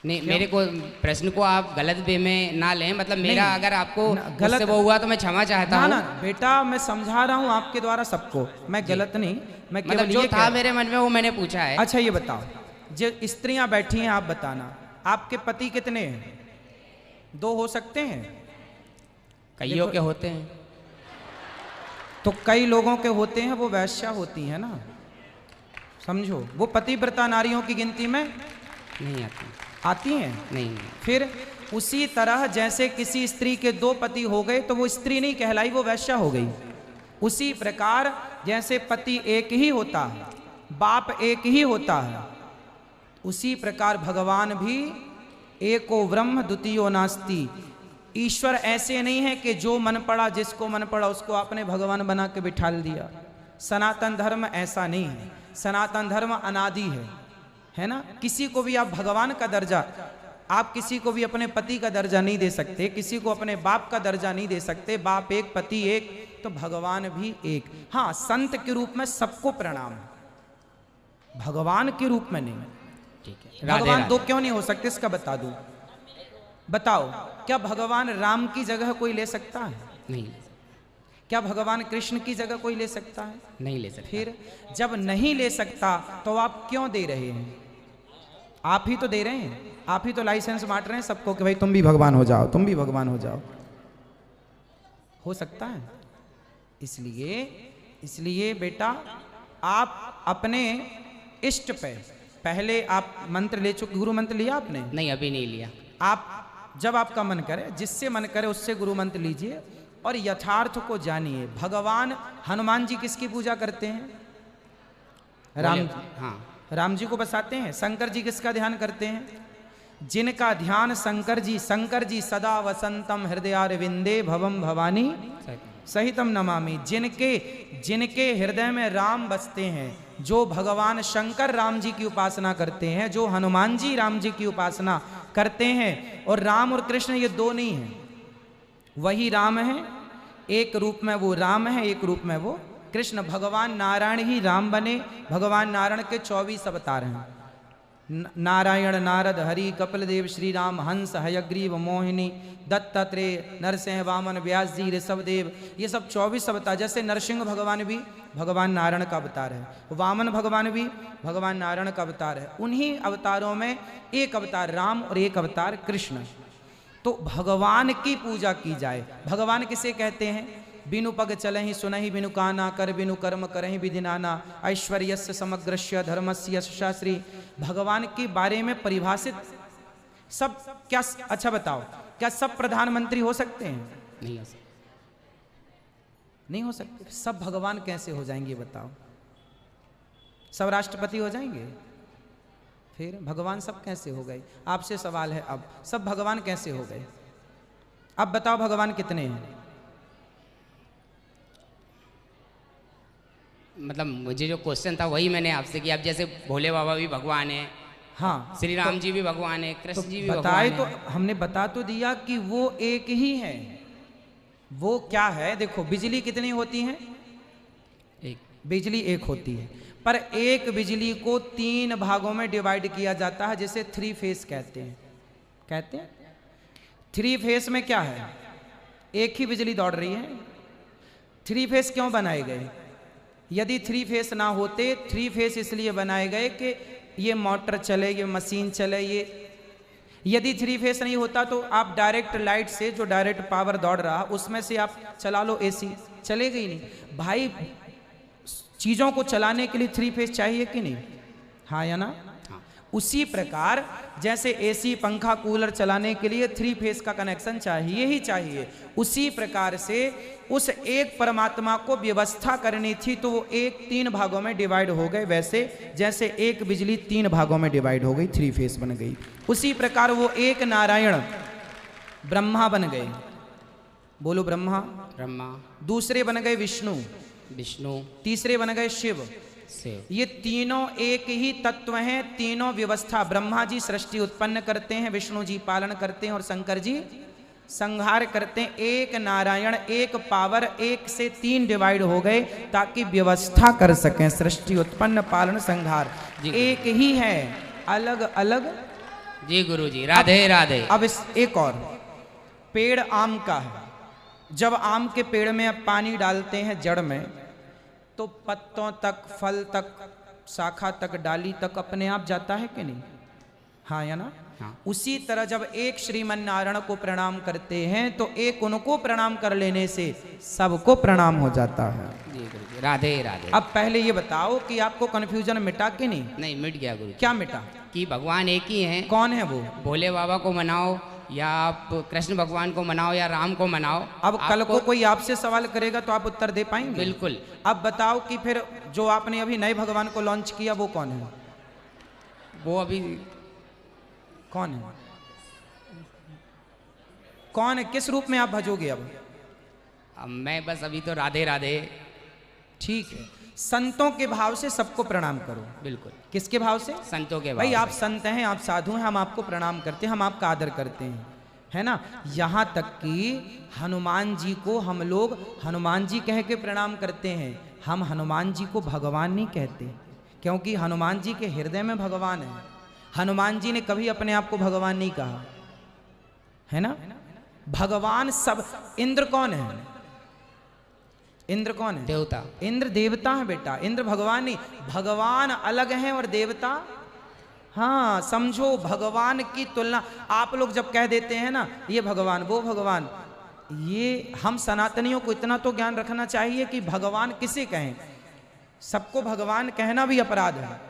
Speaker 21: नहीं, मेरे को प्रश्न को आप गलत वे में ना लें, मतलब मेरा अगर आपको गलत वो हुआ तो मैं क्षमा चाहता हूँ।
Speaker 2: ना बेटा, मैं समझा रहा हूँ आपके द्वारा सबको, मैं गलत नहीं, मैं
Speaker 21: मतलब जो था मेरे मन में वो मैंने पूछा है।
Speaker 2: अच्छा ये बताओ, जो स्त्रियां बैठी हैं आप बताना, आपके पति कितने हैं? 2 हो सकते हैं?
Speaker 21: कईयों के होते हैं।
Speaker 2: तो कई लोगों के होते हैं, वो वैश्या होती है ना, समझो, वो पतिव्रता नारियों की गिनती में
Speaker 21: नहीं
Speaker 2: आती हैं।
Speaker 21: नहीं।
Speaker 2: फिर उसी तरह जैसे किसी स्त्री के 2 पति हो गए तो वो स्त्री नहीं कहलाई, वो वैश्या हो गई। उसी प्रकार जैसे पति एक ही होता है, बाप एक ही होता है, उसी प्रकार भगवान भी एको ब्रह्म द्वितीयो नास्ति। ईश्वर ऐसे नहीं है कि जो मन पड़ा, जिसको मन पड़ा उसको आपने भगवान बना के बिठा दिया। सनातन धर्म ऐसा नहीं है, सनातन धर्म अनादि है ना। किसी को भी आप भगवान का दर्जा, आप किसी को भी अपने पति का दर्जा नहीं दे सकते, किसी को अपने बाप का दर्जा नहीं दे सकते। बाप एक, पति एक, तो भगवान भी एक। हाँ, संत के रूप में सबको प्रणाम, भगवान के रूप में नहीं।
Speaker 21: ठीक है,
Speaker 2: भगवान 2 क्यों नहीं हो सकते, इसका बता दूं। बताओ, क्या भगवान राम की जगह कोई ले सकता है?
Speaker 21: नहीं।
Speaker 2: क्या भगवान कृष्ण की जगह कोई ले सकता है?
Speaker 21: नहीं ले सकता।
Speaker 2: फिर जब नहीं ले सकता तो आप क्यों दे रहे हैं? आप ही तो दे रहे हैं, आप ही तो लाइसेंस बांट रहे हैं सबको कि भाई तुम भी भगवान हो जाओ, तुम भी भगवान हो जाओ। हो सकता है? इसलिए बेटा, आप अपने इष्ट पे पहले आप मंत्र ले चुके, गुरु मंत्र लिया आपने?
Speaker 21: नहीं, अभी नहीं लिया।
Speaker 2: आप जब आपका मन करे, जिससे मन करे उससे गुरु मंत्र लीजिए और यथार्थ को जानिए। भगवान हनुमान जी किसकी पूजा करते हैं? राम जी।
Speaker 21: हाँ,
Speaker 2: राम जी को बसाते हैं। शंकर जी किसका ध्यान करते हैं? जिनका ध्यान शंकर जी सदा वसंतम हृदयारविंदे भवम भवानी सहितम नमामि। जिनके हृदय में राम बसते हैं, जो भगवान शंकर राम जी की उपासना करते हैं, जो हनुमान जी राम जी की उपासना करते हैं, और राम और कृष्ण ये 2 नहीं हैं, वही राम है। एक रूप में वो राम है, एक रूप में वो कृष्ण। भगवान नारायण ही राम बने। भगवान नारायण के 24 अवतार हैं। नारायण, नारद, हरि, कपिल देव, श्री राम, हंस, हयग्रीव, मोहिनी, दत्तात्रेय, नरसिंह, वामन, व्यास जी, ऋषभ देव, ये सब 24 अवतार। जैसे नरसिंह भगवान भी भगवान नारायण का अवतार है, वामन भगवान भी भगवान नारायण का अवतार है। उन्हीं अवतारों में एक अवतार राम और एक अवतार कृष्ण। तो भगवान की पूजा की जाए। भगवान किसे कहते हैं? बिनु पग चलहि सुनहि बिनु काना, कर बिनु कर्म करहि विधि नाना, ऐश्वर्यस्य समग्रस्य धर्मस्य यशस्वी। भगवान के बारे में परिभाषित सब क्या? अच्छा बताओ, क्या सब प्रधानमंत्री हो सकते हैं?
Speaker 21: नहीं हो सकते।
Speaker 2: नहीं हो सकते। सब भगवान कैसे हो जाएंगे बताओ? सब राष्ट्रपति हो जाएंगे? फिर भगवान सब कैसे हो गए? आपसे सवाल है, अब सब भगवान कैसे हो गए? अब बताओ भगवान कितने हैं?
Speaker 21: मतलब मुझे जो क्वेश्चन था वही मैंने आपसे किया। अब जैसे भोले बाबा भी भगवान है,
Speaker 2: हाँ,
Speaker 21: श्री राम जी भी भगवान है, कृष्ण जी भी
Speaker 2: बताए
Speaker 21: भगवान
Speaker 2: तो हमने बता तो दिया कि वो एक ही है। वो क्या है? देखो, बिजली कितनी होती है?
Speaker 21: एक।
Speaker 2: बिजली एक होती है, पर एक बिजली को 3 भागों में डिवाइड किया जाता है, जिसे 3 फेस कहते हैं। 3 फेस में क्या है? एक ही बिजली दौड़ रही है। 3 फेस क्यों बनाए गए? यदि 3 फेस ना होते, 3 फेस इसलिए बनाए गए कि ये मोटर चले, ये मशीन चले। ये यदि 3 फेस नहीं होता तो आप डायरेक्ट लाइट से, जो डायरेक्ट पावर दौड़ रहा, उसमें से आप चला लो एसी, चलेगा ही नहीं। भाई, चीज़ों को चलाने के लिए 3 फेस चाहिए कि नहीं? हाँ या ना?
Speaker 21: हाँ।
Speaker 2: उसी प्रकार जैसे एसी, पंखा, कूलर चलाने के लिए 3 फेस का कनेक्शन चाहिए ही चाहिए, उसी प्रकार से उस एक परमात्मा को व्यवस्था करनी थी, तो वो एक 3 भागों में डिवाइड हो गए। वैसे जैसे एक बिजली 3 भागों में डिवाइड हो गई, 3 फेस बन गई, उसी प्रकार वो एक नारायण ब्रह्मा बन गए। बोलो ब्रह्मा। दूसरे बन गए विष्णु। तीसरे बन गए शिव। ये तीनों एक ही तत्व हैं, तीनों व्यवस्था। ब्रह्मा जी सृष्टि उत्पन्न करते हैं, विष्णु जी पालन करते हैं, और शंकर जी संहार करते हैं। एक नारायण, एक पावर, एक से 3 डिवाइड हो गए ताकि व्यवस्था कर सकें। सृष्टि, उत्पन्न, पालन, संहार एक ही है, अलग अलग।
Speaker 21: जी गुरुजी, राधे राधे।
Speaker 2: अब इस एक और पेड़ आम का है। जब आम के पेड़ में अब पानी डालते हैं जड़ में, तो पत्तों तक, फल तक, शाखा तक, डाली तक अपने आप जाता है कि नहीं? हाँ या ना? हाँ। उसी तरह जब एक श्रीमन नारायण को प्रणाम करते हैं तो एक उनको प्रणाम कर लेने से सबको प्रणाम हो जाता है।
Speaker 21: जी गुरुजी, राधे राधे।
Speaker 2: अब पहले ये बताओ कि आपको कन्फ्यूजन मिटा कि नहीं?
Speaker 21: नहीं, मिट गया गुरुजी।
Speaker 2: क्या मिटा?
Speaker 21: कि भगवान एक ही हैं।
Speaker 2: कौन है वो?
Speaker 21: भोले बाबा को मनाओ या आप कृष्ण भगवान को मनाओ या राम को मनाओ।
Speaker 2: अब कल को कोई आपसे सवाल करेगा तो आप उत्तर दे पाएंगे?
Speaker 21: बिल्कुल।
Speaker 2: अब बताओ कि फिर जो आपने अभी नए भगवान को लॉन्च किया वो कौन है?
Speaker 21: वो अभी
Speaker 2: कौन है? कौन है? किस रूप में आप भजोगे अब?
Speaker 21: मैं बस अभी तो राधे राधे।
Speaker 2: ठीक है, संतों के भाव से सबको प्रणाम करो।
Speaker 21: बिल्कुल।
Speaker 2: किसके भाव से?
Speaker 21: संतों के भाव।
Speaker 2: भाई आप संत हैं, आप साधु हैं, हम आपको प्रणाम करते हैं, हम आपका आदर करते हैं, है ना? यहाँ तक कि हनुमान जी को हम लोग हनुमान जी कह के प्रणाम करते हैं। हम हनुमान जी को भगवान नहीं कहते, क्योंकि हनुमान जी के हृदय में भगवान है। हनुमान जी ने कभी अपने आप को भगवान नहीं कहा, है ना? भगवान सब। इंद्र कौन है? इंद्र कौन है?
Speaker 21: देवता।
Speaker 2: इंद्र देवता है बेटा, इंद्र भगवान नहीं। भगवान अलग है और देवता, हाँ समझो, भगवान की तुलना। आप लोग जब कह देते हैं ना ये भगवान वो भगवान, ये हम सनातनियों को इतना तो ज्ञान रखना चाहिए कि भगवान किसे कहें। सबको भगवान कहना भी अपराध है।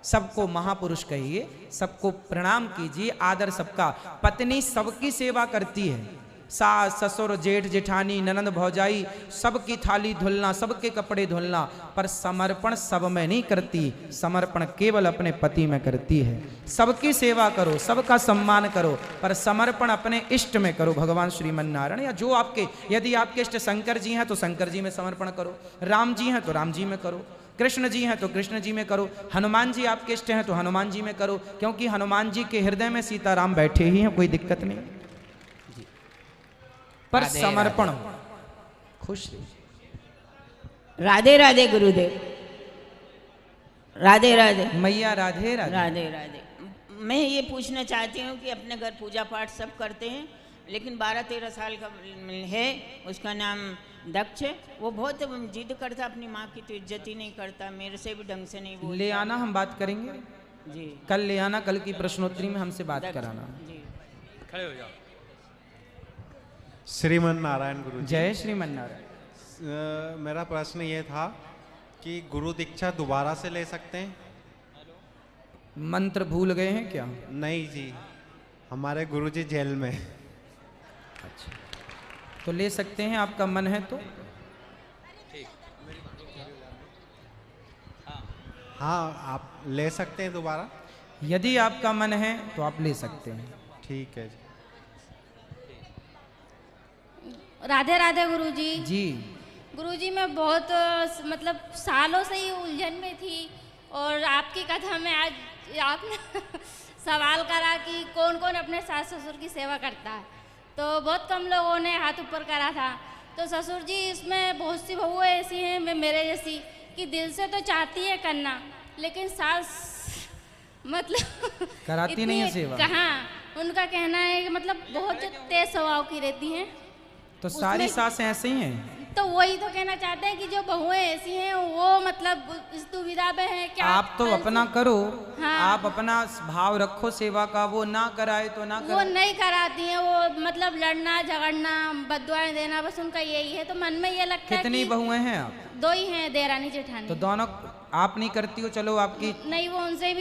Speaker 2: सबको महापुरुष कहिए, सबको प्रणाम कीजिए, आदर सबका। पत्नी सबकी सेवा करती है, सास ससुर जेठ जेठानी ननंद भौजाई सबकी थाली धुलना, सबके कपड़े धुलना, पर समर्पण सब में नहीं करती। समर्पण केवल अपने पति में करती है। सबकी सेवा करो, सबका सम्मान करो, पर समर्पण अपने इष्ट में करो, भगवान श्रीमन नारायण या जो आपके। यदि आपके इष्ट शंकर जी हैं तो शंकर जी में समर्पण करो, राम जी हैं तो राम जी में करो, कृष्ण जी हैं तो कृष्ण जी में करो, हनुमान जी आपके इष्ट हैं तो हनुमान जी में करो, क्योंकि हनुमान जी के हृदय में सीताराम बैठे ही हैं, कोई दिक्कत नहीं। पर समर्पण खुश रहिए।
Speaker 1: राधे राधे गुरुदेव। राधे राधे
Speaker 2: मैया। राधे राधे।
Speaker 1: राधे राधे। मैं ये पूछना चाहती हूँ कि अपने घर पूजा पाठ सब करते हैं, लेकिन 12-13 साल का है, उसका नाम दक्ष। वो बहुत जिद करता, अपनी माँ की तो इज्जत ही नहीं करता, मेरे से भी ढंग से नहीं बोलता।
Speaker 2: ले आना, हम बात करेंगे
Speaker 1: जी।
Speaker 2: कल ले आना, कल की प्रश्नोत्तरी में हमसे बात कराना
Speaker 1: जी।
Speaker 2: खड़े हो जाओ।
Speaker 22: श्रीमन नारायण गुरु।
Speaker 2: जय श्रीमन नारायण।
Speaker 22: मेरा प्रश्न ये था कि गुरु दीक्षा दोबारा से ले सकते हैं?
Speaker 2: मंत्र भूल गए हैं क्या?
Speaker 22: नहीं जी, हमारे गुरुजी जेल में।
Speaker 2: अच्छा, तो ले सकते हैं, आपका मन है तो।
Speaker 22: हाँ, आप ले सकते हैं दोबारा।
Speaker 2: यदि आपका मन है तो आप ले सकते हैं।
Speaker 22: ठीक है जी।
Speaker 7: राधे राधे गुरुजी।
Speaker 2: जी
Speaker 7: गुरुजी, मैं बहुत मतलब सालों से ही उलझन में थी, और आपकी कथा में आज आपने सवाल करा कि कौन कौन अपने सास ससुर की सेवा करता है, तो बहुत कम लोगों ने हाथ ऊपर करा था। तो ससुर जी, इसमें बहुत सी बहुएं ऐसी हैं मैं मेरे जैसी कि दिल से तो चाहती है करना, लेकिन सास मतलब
Speaker 2: कराती नहीं है सेवा।
Speaker 7: कहाँ, उनका कहना है कि मतलब बहुत जो तेज स्वभाव की रहती हैं।
Speaker 2: तो सारी सास ऐसे ही हैं।
Speaker 7: तो वही तो कहना चाहते हैं कि जो बहुएं ऐसी हैं वो मतलब इस दुविधा में हैं क्या।
Speaker 2: आप तो अपना करो।
Speaker 7: हाँ।
Speaker 2: आप अपना भाव रखो सेवा का, वो ना कराए तो ना कराए।
Speaker 7: वो नहीं कराती हैं, वो मतलब लड़ना झगड़ना बददुआएं देना, बस उनका यही है। तो मन में ये लगता है
Speaker 2: कितनी
Speaker 7: कि
Speaker 2: बहुएं हैं आप?
Speaker 7: 2 ही हैं, देरानी जेठानी।
Speaker 2: तो दोनों आप नहीं करती हो, चलो आपकी
Speaker 7: नहीं, वो उनसे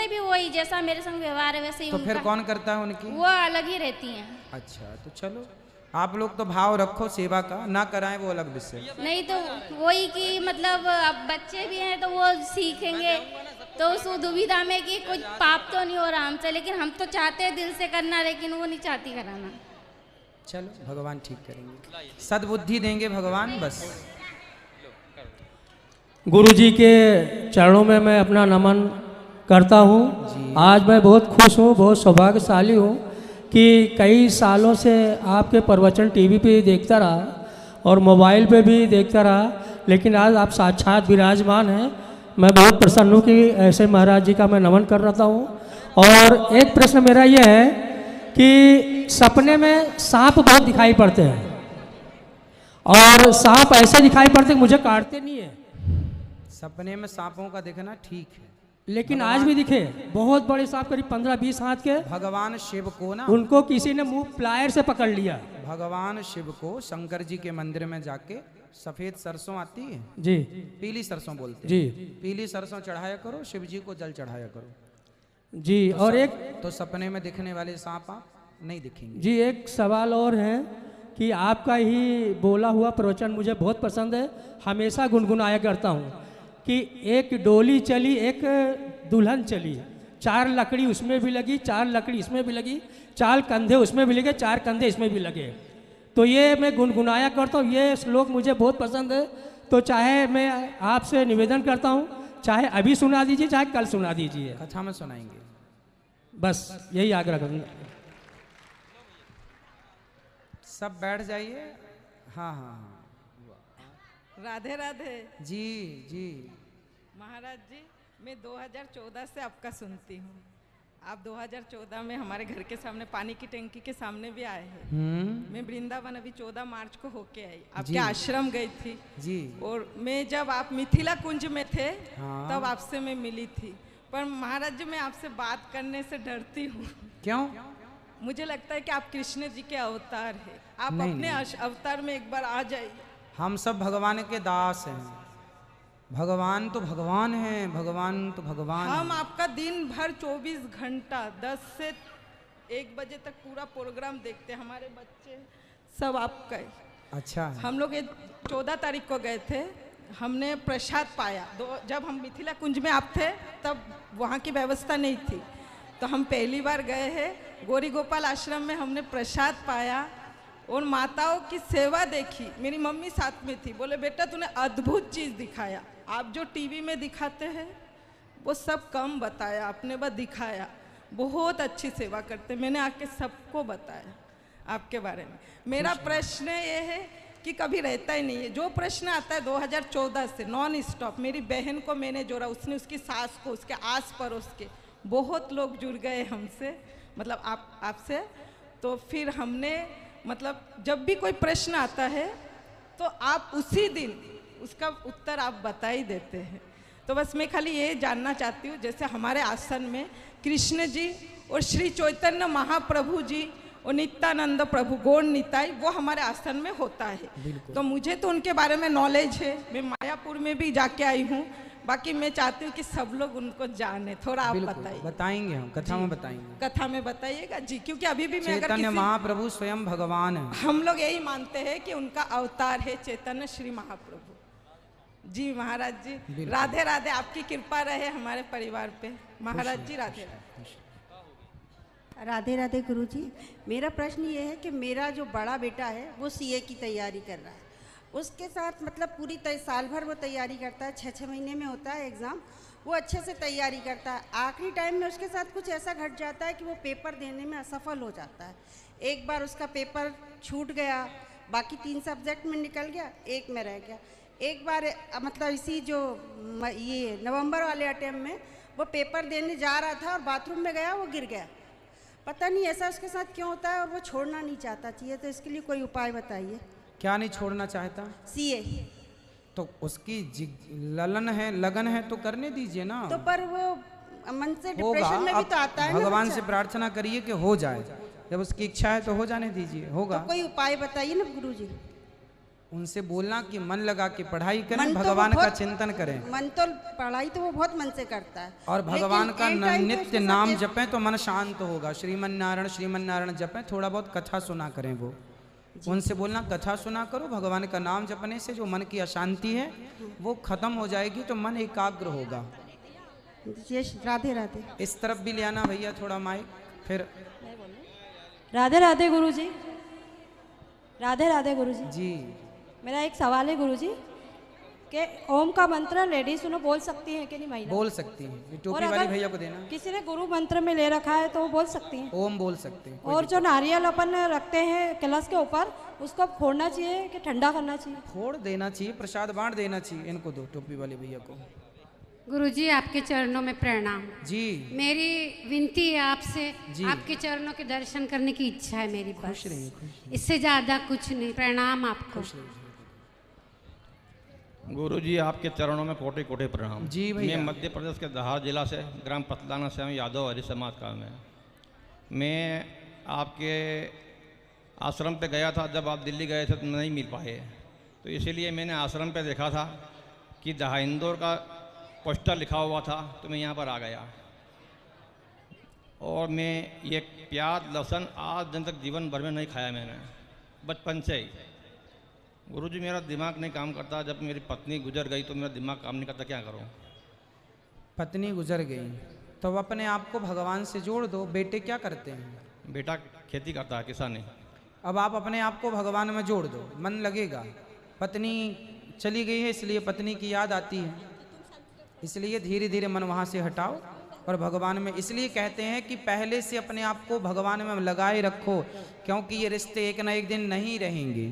Speaker 7: भी वही जैसा मेरे संग व्यवहार है वैसे ही।
Speaker 2: तो फिर कौन करता है उनकी?
Speaker 7: वो अलग ही रहती हैं।
Speaker 2: अच्छा, तो चलो आप लोग तो भाव रखो सेवा का, ना कराएं वो अलग विषय।
Speaker 7: नहीं तो वही कि मतलब अब बच्चे भी हैं तो वो सीखेंगे, तो उस दुविधा में कि कुछ पाप तो नहीं हो रहा हमसे, लेकिन हम तो चाहते हैं दिल से करना, लेकिन वो नहीं चाहती कराना।
Speaker 2: चलो भगवान ठीक करेंगे, सद्बुद्धि देंगे भगवान। बस
Speaker 23: गुरु जी के चरणों में मैं अपना नमन करता हूँ। आज मैं बहुत खुश हूँ, बहुत सौभाग्यशाली हूँ कि कई सालों से आपके प्रवचन टीवी पे देखता रहा और मोबाइल पे भी देखता रहा, लेकिन आज आप साक्षात विराजमान हैं। मैं बहुत प्रसन्न हूँ कि ऐसे महाराज जी का मैं नमन कर रहा हूँ। और एक प्रश्न मेरा ये है कि सपने में सांप बहुत दिखाई पड़ते हैं और सांप ऐसे दिखाई पड़ते कि मुझे काटते नहीं है।
Speaker 2: सपने में सांपों का दिखना ठीक है,
Speaker 23: लेकिन आज भी दिखे बहुत बड़े सांप, करीब 15-20 हाथ के।
Speaker 2: भगवान शिव को ना,
Speaker 23: उनको किसी ने मुंह प्लायर से पकड़ लिया।
Speaker 2: भगवान शिव को शंकर जी के मंदिर में जाके सफेद सरसों आती है
Speaker 23: जी,
Speaker 2: पीली सरसों बोलते
Speaker 23: जी,
Speaker 2: पीली सरसों चढ़ाया करो, शिव जी को जल चढ़ाया करो
Speaker 23: जी।
Speaker 2: तो
Speaker 23: और एक
Speaker 2: तो सपने में दिखने वाले सांप आप नहीं दिखेंगे
Speaker 23: जी। एक सवाल और है कि आपका ही बोला हुआ प्रवचन मुझे बहुत पसंद है, हमेशा गुनगुनाया करता हूँ कि एक डोली चली, एक दुल्हन चली, 4 लकड़ी उसमें भी लगी, 4 लकड़ी इसमें भी लगी, 4 कंधे उसमें भी लगे, 4 कंधे इसमें भी लगे। तो ये मैं गुनगुनाया करता हूँ, ये श्लोक मुझे बहुत पसंद है। तो चाहे मैं आपसे निवेदन करता हूँ, चाहे अभी सुना दीजिए चाहे कल सुना दीजिए,
Speaker 2: कथा में सुनाएंगे,
Speaker 23: बस यही आग्रह करूँगा।
Speaker 2: सब बैठ जाइए। हाँ हाँ हाँ,
Speaker 4: राधे राधे
Speaker 2: जी जी।
Speaker 4: महाराज जी, मैं 2014 से आपका सुनती हूँ। आप 2014 में हमारे घर के सामने पानी की टंकी के सामने भी आए हैं। मैं वृंदावन अभी 14 मार्च को होके आई, आपके आश्रम गई थी
Speaker 2: जी।
Speaker 4: और मैं जब आप मिथिला कुंज में थे
Speaker 2: हाँ।
Speaker 4: तब आपसे मैं मिली थी। पर महाराज जी, मैं आपसे बात करने से डरती हूँ।
Speaker 2: क्यों?
Speaker 4: मुझे लगता है कि आप कृष्ण जी के अवतार हैं। आप
Speaker 2: नहीं,
Speaker 4: अपने
Speaker 2: नहीं।
Speaker 4: अवतार में एक बार आ जाइए।
Speaker 2: हम सब भगवान के दास हैं। भगवान तो भगवान है, भगवान तो भगवान
Speaker 4: हम
Speaker 2: है।
Speaker 4: आपका दिन भर 24 घंटा 10 से 1 बजे तक पूरा प्रोग्राम देखते हैं। हमारे बच्चे सब आपका ही।
Speaker 2: अच्छा है।
Speaker 4: हम लोग 14 तारीख को गए थे, हमने प्रसाद पाया। जब हम मिथिला कुंज में आप थे तब वहाँ की व्यवस्था नहीं थी, तो हम पहली बार गए हैं। गौरी गोपाल आश्रम में हमने प्रसाद पाया और माताओं की सेवा देखी। मेरी मम्मी साथ में थी, बोले बेटा तूने अद्भुत चीज़ दिखाया। आप जो टीवी में दिखाते हैं वो सब कम बताया, आपने बस दिखाया। बहुत अच्छी सेवा करते, मैंने आके सबको बताया आपके बारे में। मेरा प्रश्न ये है कि कभी रहता ही नहीं है, जो प्रश्न आता है 2014 से नॉन स्टॉप। मेरी बहन को मैंने जोड़ा, उसने उसकी सास को, उसके आस पड़ोस के बहुत लोग जुड़ गए हमसे, मतलब आपसे। तो फिर हमने मतलब जब भी कोई प्रश्न आता है तो आप उसी दिन उसका उत्तर आप बता ही देते हैं। तो बस मैं खाली ये जानना चाहती हूँ, जैसे हमारे आसन में कृष्ण जी और श्री चैतन्य महाप्रभु जी और नित्यानंद प्रभु गौर निताई, वो हमारे आसन में होता है। तो मुझे तो उनके बारे में नॉलेज है, मैं मायापुर में भी जाके आई हूँ। बाकी मैं चाहती हूँ कि सब लोग उनको जाने। थोड़ा आप बताइए।
Speaker 2: बताएंगे, हम कथा में बताएंगे।
Speaker 4: कथा में बताइएगा जी, क्योंकि अभी भी मैं अगर
Speaker 2: चैतन्य महाप्रभु स्वयं भगवान है।
Speaker 4: हम लोग यही मानते हैं कि उनका अवतार है चैतन्य श्री महाप्रभु जी। महाराज जी राधे राधे, आपकी कृपा रहे हमारे परिवार पे। महाराज जी राधे राधे।
Speaker 5: राधे राधे गुरुजी। मेरा प्रश्न ये है कि मेरा जो बड़ा बेटा है वो सीए की तैयारी कर रहा है, उसके साथ मतलब पूरी साल भर वो तैयारी करता है, 6-6 महीने में होता है एग्ज़ाम, वो अच्छे से तैयारी करता है। आखिरी टाइम में उसके साथ कुछ ऐसा घट जाता है कि वो पेपर देने में असफल हो जाता है। एक बार उसका पेपर छूट गया, बाकी 3 सब्जेक्ट में निकल गया, 1 में रह गया। एक बार मतलब इसी जो ये नवंबर वाले अटेम्प्ट में वो पेपर देने जा रहा था और बाथरूम में गया, वो गिर गया। पता नहीं ऐसा उसके साथ क्यों होता है और वो छोड़ना नहीं चाहता चाहिए, तो इसके लिए कोई उपाय बताइए।
Speaker 2: क्या नहीं छोड़ना चाहता?
Speaker 5: सीए।
Speaker 2: तो उसकी ललन है, लगन है तो करने दीजिए ना।
Speaker 5: तो पर वो मन से डिप्रेशन में भी तो आता है ना।
Speaker 2: भगवान से प्रार्थना करिए कि हो जाए, जब उसकी इच्छा है तो हो जाने दीजिए, होगा।
Speaker 5: तो कोई उपाय बताइए ना गुरुजी।
Speaker 2: उनसे बोलना कि मन लगा के पढ़ाई करें, भगवान का चिंतन करें।
Speaker 5: मन तो पढ़ाई तो वो बहुत मन से करता है,
Speaker 2: और भगवान का नित्य नाम जपें तो मन शांत होगा। श्रीमन नारायण जपें, थोड़ा बहुत कथा सुना करें। वो उनसे बोलना कथा सुना करो, भगवान का नाम जपने से जो मन की अशांति है वो खत्म हो जाएगी, तो मन एकाग्र होगा।
Speaker 5: राधे राधे।
Speaker 2: इस तरफ भी ले आना भैया थोड़ा माइक। फिर
Speaker 6: राधे राधे गुरुजी। राधे राधे गुरुजी
Speaker 2: जी।
Speaker 6: मेरा एक सवाल है गुरुजी कि ओम का मंत्र लेडीज उन्हें बोल सकती हैं कि नहीं महिला?
Speaker 2: बोल सकती हैं। ये
Speaker 6: और
Speaker 2: टोपी
Speaker 6: अगर
Speaker 2: वाली भैया को देना।
Speaker 6: किसी ने गुरु मंत्र में ले रखा है तो वो बोल सकती हैं?
Speaker 2: ओम बोल सकते हैं।
Speaker 6: और जो नारियल अपन रखते हैं कलश के ऊपर, उसको फोड़ना चाहिए कि ठंडा करना चाहिए?
Speaker 2: फोड़ देना चाहिए, प्रसाद बांट देना चाहिए। इनको दो, टोपी वाले भैया को।
Speaker 8: गुरुजी आपके चरणों में प्रणाम
Speaker 2: जी।
Speaker 8: मेरी विनती है आपसे,
Speaker 2: जी।
Speaker 8: आपके चरणों के दर्शन करने की इच्छा है मेरी बस।
Speaker 2: खुश रहिए, खुश रहिए।
Speaker 8: इससे ज्यादा कुछ नहीं। प्रणाम आपको।
Speaker 9: गुरुजी आपके चरणों में कोटि कोटि प्रणाम।
Speaker 2: जी भैया।
Speaker 9: मैं मध्य प्रदेश के धार जिला से ग्राम पतलाना से हूँ, यादव हरि समाज का मैं। मैं आपके आश्रम पे गया था, जब आप दिल्ली गए थे तो नहीं मिल पाए, तो इसीलिए मैंने आश्रम पे देखा था कि जहाँ इंदौर का पोस्टर लिखा हुआ था, तो मैं यहाँ पर आ गया। और मैं ये प्याज लहसुन आज दिन तक जीवन भर में नहीं खाया मैंने, बचपन से ही। गुरुजी मेरा दिमाग नहीं काम करता, जब मेरी पत्नी गुजर गई तो मेरा दिमाग काम नहीं करता, क्या करूं?
Speaker 2: पत्नी गुजर गई तो अपने आप को भगवान से जोड़ दो। बेटे क्या करते हैं?
Speaker 9: बेटा खेती करता है, किसानी।
Speaker 2: अब आप अपने आप को भगवान में जोड़ दो, मन लगेगा। पत्नी चली गई है इसलिए पत्नी की याद आती है, इसलिए धीरे धीरे मन वहाँ से हटाओ और भगवान में। इसलिए कहते हैं कि पहले से अपने आप को भगवान में लगाए रखो, क्योंकि ये रिश्ते एक ना एक दिन नहीं रहेंगे।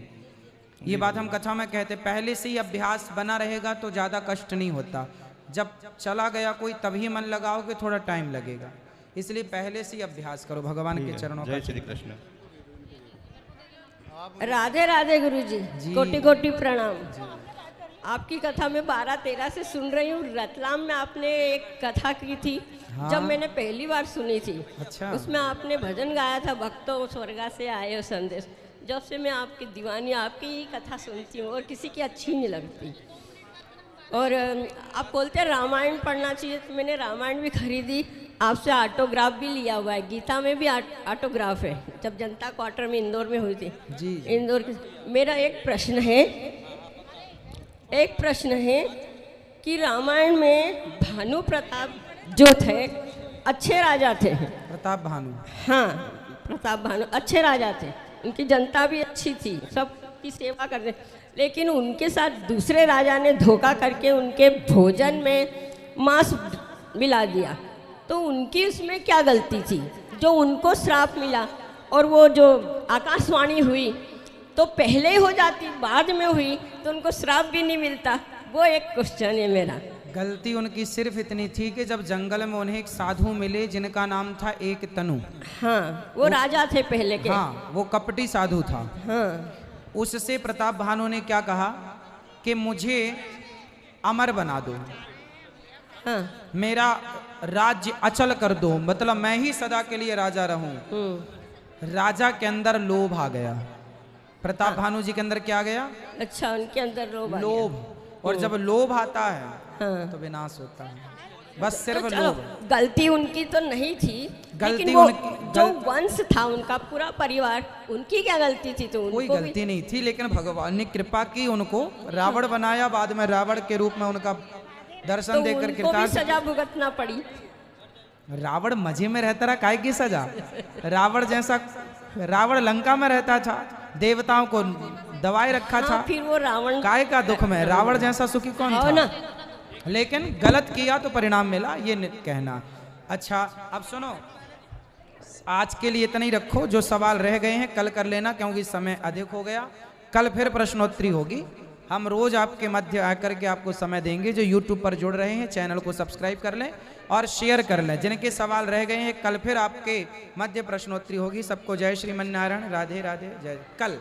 Speaker 2: ये बात हम कथा में कहते, पहले से ही अभ्यास बना रहेगा तो ज़्यादा कष्ट नहीं होता। जब चला गया कोई तभी मन लगाओगे, थोड़ा टाइम लगेगा। इसलिए पहले से ही अभ्यास करो भगवान के चरणों का।
Speaker 9: जय श्री कृष्ण।
Speaker 10: राधे राधे गुरुजी, कोटि कोटि प्रणाम। आपकी कथा में 12-13 से सुन रही हूँ। रतलाम में आपने एक कथा की थी,
Speaker 2: हाँ।
Speaker 10: जब मैंने पहली बार सुनी थी।
Speaker 2: अच्छा।
Speaker 10: उसमें आपने भजन गाया था, भक्तों स्वर्गा से आए हो संदेश। जब से मैं आपकी दीवानी, आपकी ही कथा सुनती हूँ और किसी की अच्छी नहीं लगती। और आप बोलते हैं रामायण पढ़ना चाहिए, तो मैंने रामायण भी खरीदी, आपसे ऑटोग्राफ भी लिया हुआ है। गीता में भी ऑटोग्राफ है, जब जनता क्वार्टर में इंदौर में हुई थी।
Speaker 2: जी।
Speaker 10: इंदौर की। मेरा एक प्रश्न है कि रामायण में भानु प्रताप जो थे अच्छे राजा थे।
Speaker 2: प्रताप भानु।
Speaker 10: हाँ, प्रताप भानु अच्छे राजा थे, उनकी जनता भी अच्छी थी, सबकी सेवा करते। लेकिन उनके साथ दूसरे राजा ने धोखा करके उनके भोजन में मांस मिला दिया, तो उनकी उसमें क्या गलती थी जो उनको श्राप मिला? और वो जो आकाशवाणी हुई तो पहले हो जाती, बाद में हुई तो उनको श्राप भी नहीं मिलता। वो एक क्वेश्चन है मेरा।
Speaker 2: गलती उनकी सिर्फ इतनी थी कि जब जंगल में उन्हें एक साधु मिले जिनका नाम था एक तनु।
Speaker 10: हाँ, वो राजा थे पहले के।
Speaker 2: हाँ, वो कपटी साधु था।
Speaker 10: हाँ।
Speaker 2: उससे प्रताप भानु ने क्या कहा कि मुझे अमर बना दो।
Speaker 10: हाँ।
Speaker 2: मेरा राज्य अचल कर दो, मतलब मैं ही सदा के लिए राजा रहूं। राजा के अंदर लोभ आ गया। प्रताप भानु जी के अंदर क्या आ गया?
Speaker 10: अच्छा, उनके अंदर
Speaker 2: लोभ। और जब लोभ आता है तो विनाश होता है। बस सिर्फ लोभ।
Speaker 10: गलती उनकी तो नहीं थी,
Speaker 2: गलती
Speaker 10: लेकिन वो
Speaker 2: उनकी
Speaker 10: जो वंश था उनका पूरा परिवार, उनकी क्या गलती थी? तो
Speaker 2: कोई गलती नहीं थी, लेकिन भगवान ने कृपा की, उनको रावण बनाया। बाद में रावण के रूप में उनका दर्शन देकर
Speaker 10: कृतार्थ, सजा भुगतना पड़ी।
Speaker 2: रावण मजे में रहता रहा, काय की सजा? रावण लंका में रहता था, देवताओं को दबाए रखा था।
Speaker 10: फिर वो रावण
Speaker 2: काय का दुख में? रावण जैसा सुखी कौन था?
Speaker 10: ना?
Speaker 2: लेकिन गलत किया तो परिणाम मिला, ये कहना। अच्छा, अब सुनो, आज के लिए इतना ही रखो। जो सवाल रह गए हैं कल कर लेना, क्योंकि समय अधिक हो गया। कल फिर प्रश्नोत्तरी होगी। हम रोज आपके मध्य आकर के आपको समय देंगे। जो YouTube पर जुड़ रहे हैं चैनल को सब्सक्राइब कर लें और शेयर कर लें। जिनके सवाल रह गए हैं कल फिर आपके मध्य प्रश्नोत्तरी होगी। सबको जय श्रीमन नारायण, राधे राधे, जय। कल